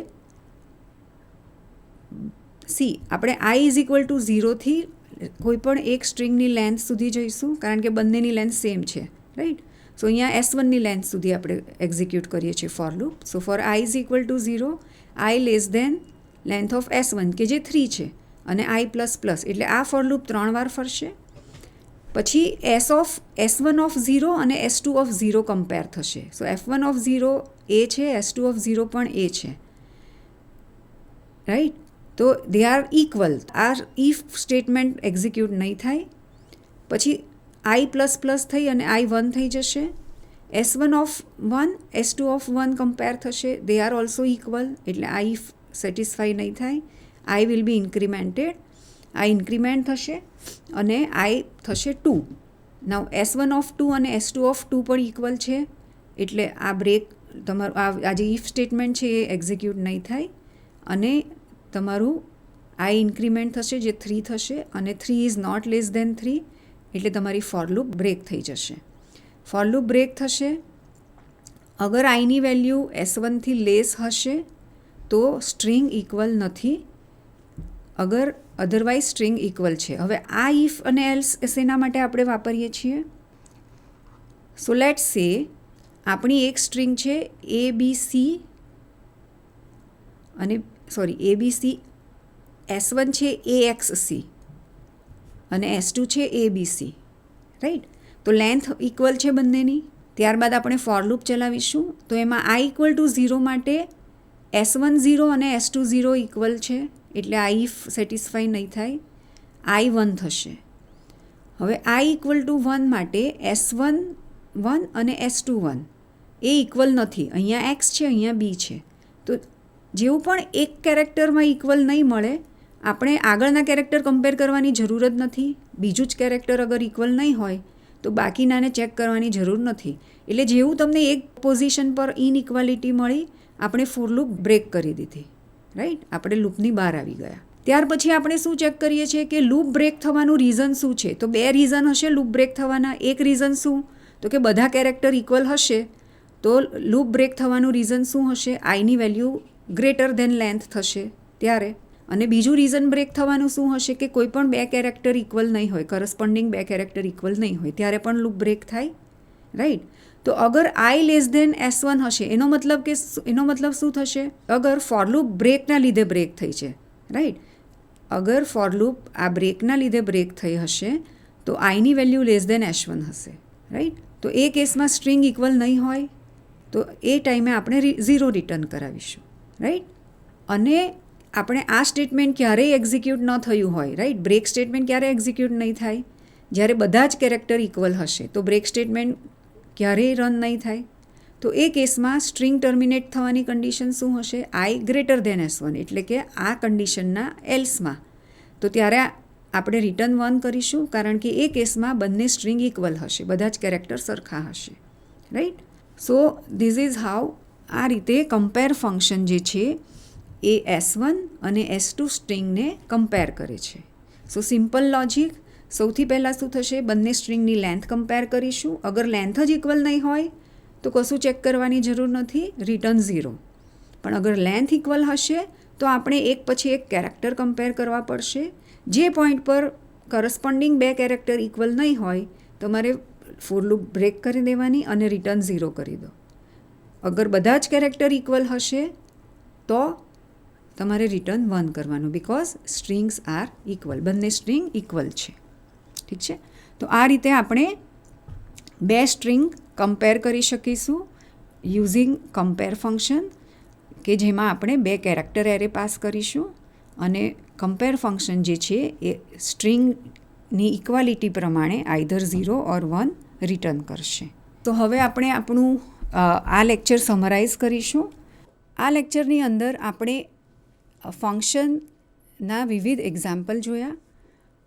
આપણે આઈ ઇઝ ઇક્વલ ટુ 0થી કોઈ પણ એક સ્ટ્રિંગની લેન્થ સુધી જઈશું, કારણ કે બંનેની લેન્થ સેમ છે, રાઈટ. સો અહીંયા S1ની લેન્થ સુધી આપણે એક્ઝિક્યુટ કરીએ છીએ for loop. So for I is equal to 0, I less than length of S1 કે જે 3 છે, અને આઈ પ્લસ પ્લસ, એટલે આ ફોર લૂપ 3 વાર ફરશે. પછી S1 ઓફ 0 અને S2 ઓફ 0 કમ્પેર થશે. સો F1 ઓફ 0 એ છે, S2 ઓફ 0 પણ એ છે, રાઈટ. તો દે આર ઇક્વલ. આ ઇફ સ્ટેટમેન્ટ એક્ઝિક્યુટ નહીં થાય. પછી આઈ પ્લસ પ્લસ થઈ અને આઈ 1 થઈ જશે. S1 of 1 S2 of 1 compare થશે, દે આર ઓલ્સો ઇક્વલ, એટલે આ ઇફ સેટિસ્ફાઈ નહીં થાય. આઈ વિલ બી ઇન્ક્રીમેન્ટેડ, આ ઇન્ક્રીમેન્ટ થશે અને આઈ થશે 2. નાઉ S1 ઓફ 2 અને S2 ઓફ 2 પણ ઇક્વલ છે, એટલે આ બ્રેક તમારું આ જે ઇફ સ્ટેટમેન્ટ છે એ એક્ઝિક્યુટ નહીં થાય, અને તમારું આઈ ઇન્ક્રીમેન્ટ થશે જે 3 થશે, અને 3 ઇઝ નોટ લેસ દેન 3, એટલે તમારી ફોર લૂપ બ્રેક થઈ જશે. ફોર લૂપ બ્રેક થશે અગર આઈની વેલ્યુ S1થી લેસ હશે તો સ્ટ્રિંગ ઇક્વલ નથી, અગર અધરવાઇઝ સ્ટ્રિંગ ઇક્વલ છે. હવે આ ઇફ અને એલ્સ શેના માટે આપણે વાપરીએ છીએ? સો લેટ્સ સે આપણી એક સ્ટ્રિંગ છે ABC અને ABC, S1 છે AXC અને S2 છે ABC, રાઈટ. તો લેન્થ ઇક્વલ છે બંનેની. ત્યારબાદ આપણે ફોર લૂપ ચલાવીશું. તો એમાં I ઇક્વલ ટુ 0 માટે S1 0 અને S2 0 ઇક્વલ છે, એટલે આ ઇફ સેટિસ્ફાઈ નહીં થાય, I 1 થશે. હવે I ઇક્વલ ટુ 1 માટે S1 1 અને S2 1 એ ઇક્વલ નથી. અહીંયા X છે, અહીંયા B છે. તો જેવું પણ એક કેરેક્ટરમાં ઇક્વલ નહીં મળે, આપણે આગળના કેરેક્ટર કમ્પેર કરવાની જરૂર જ નથી. બીજું જ કેરેક્ટર અગર ઇક્વલ નહીં હોય તો બાકીનાને ચેક કરવાની જરૂર નથી. એટલે જેવું તમને એક પોઝિશન પર ઇનઇક્વાલિટી મળી, આપણે ફોર લૂપ બ્રેક કરી દીધી, રાઈટ. આપણે લૂપની બહાર આવી ગયા. ત્યાર પછી આપણે શું ચેક કરીએ છીએ કે લૂપ બ્રેક થવાનું રીઝન શું છે? તો 2 રીઝન હશે લૂપ બ્રેક થવાના. એક રીઝન શું? તો કે બધા કેરેક્ટર ઇક્વલ હશે તો લૂપ બ્રેક થવાનું રીઝન શું હશે? આઈની વેલ્યુ ગ્રેટર ધેન લેન્થ થશે ત્યારે. અને બીજું રીઝન બ્રેક થવાનું શું હશે? કે કોઈ પણ 2 કેરેક્ટર ઇક્વલ નહીં હોય, કરસ્પોન્ડિંગ 2 કેરેક્ટર ઇક્વલ નહીં હોય, ત્યારે પણ લૂપ બ્રેક થાય, રાઈટ. તો અગર I લેસ દેન S1 હશે, એનો મતલબ શું થશે? અગર ફોર લૂપ બ્રેકના લીધે બ્રેક થઈ છે, રાઈટ. અગર ફોર લૂપ આ બ્રેકના લીધે બ્રેક થઈ હશે તો આઈની વેલ્યુ લેસ દેન S1 હશે, રાઈટ. તો એ કેસમાં સ્ટ્રિંગ ઇક્વલ નહીં હોય, તો એ ટાઈમે આપણે 0 રિટર્ન કરાવીશું, રાઈટ. અને આપણે આ સ્ટેટમેન્ટ ક્યારેય એક્ઝિક્યુટ ન થયું હોય, રાઈટ. બ્રેક સ્ટેટમેન્ટ ક્યારે એક્ઝિક્યુટ નહીં થાય? જ્યારે બધા જ કેરેક્ટર ઇક્વલ હશે. તો બ્રેક સ્ટેટમેન્ટ ક્યારેય રન નહીં થાય. તો એ કેસમાં સ્ટ્રિંગ ટર્મિનેટ થવાની કન્ડિશન શું હશે? I ગ્રેટર ધેન S1, એટલે કે આ કન્ડિશનના એલ્સમાં. તો ત્યારે આપણે રિટર્ન 1 કરીશું, કારણ કે એ કેસમાં બંને સ્ટ્રિંગ ઇક્વલ હશે, બધા જ કેરેક્ટર સરખા હશે, right. So this is how આ રીતે કમ્પેર ફંક્શન જે છે એ S1 અને S2 સ્ટ્રિંગને કમ્પેર કરે છે. સો સિમ્પલ લોજિક. સૌથી પહેલાં શું થશે? બંને સ્ટ્રિંગની લેન્થ કમ્પેર કરીશું. અગર લેન્થ જ ઇક્વલ નહીં હોય તો કશું ચેક કરવાની જરૂર નથી, રિટર્ન 0. પણ અગર લેન્થ ઇક્વલ હશે તો આપણે એક પછી એક કેરેક્ટર કમ્પેર કરવા પડશે. જે પોઈન્ટ પર કરસ્પોન્ડિંગ 2 કેરેક્ટર ઇક્વલ નહીં હોય તમારે ફોર લૂપ બ્રેક કરી દેવાની અને રિટર્ન 0 કરી દો. અગર બધા જ કેરેક્ટર ઇક્વલ હશે તો તમારે રિટર્ન 1 કરવાનું, બિકોઝ સ્ટ્રિંગ્સ આર ઇક્વલ, બંને સ્ટ્રિંગ ઇક્વલ છે, ઠીક છે. તો આ રીતે આપણે 2 સ્ટ્રિંગ કમ્પેર કરી શકીશું યુઝિંગ કમ્પેર ફંક્શન, કે જેમાં આપણે 2 કેરેક્ટર એરે પાસ કરીશું અને કમ્પેર ફંક્શન જે છે એ સ્ટ્રિંગની ઇક્વાલિટી પ્રમાણે આઈધર 0 ઓર 1 રિટર્ન કરશે. તો હવે આપણે આપણું આ લેક્ચર સમરાઇઝ કરીશું. આ લેક્ચરની અંદર આપણે ફંક્શનના વિવિધ એક્ઝામ્પલ જોયા.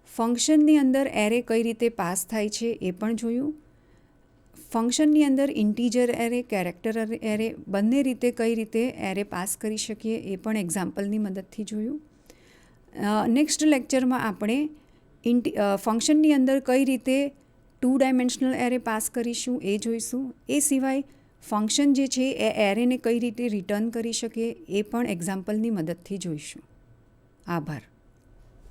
ફંક્શનની અંદર એરે કઈ રીતે પાસ થાય છે એ પણ જોયું. ફંક્શનની અંદર ઇન્ટીજર એરે, કેરેક્ટર એરે બંને રીતે કઈ રીતે એરે પાસ કરી શકીએ એ પણ એક્ઝામ્પલની મદદથી જોયું. નેક્સ્ટ લેક્ચરમાં આપણે ફંક્શનની અંદર કઈ રીતે 2 ડાયમેન્શનલ એરે પાસ કરીશું એ જોઈશું. એ સિવાય ફંક્શન જે છે એ એરેને કઈ રીતે રિટર્ન કરી શકે એ પણ એક્ઝામ્પલની મદદથી જોઈશું. આભાર.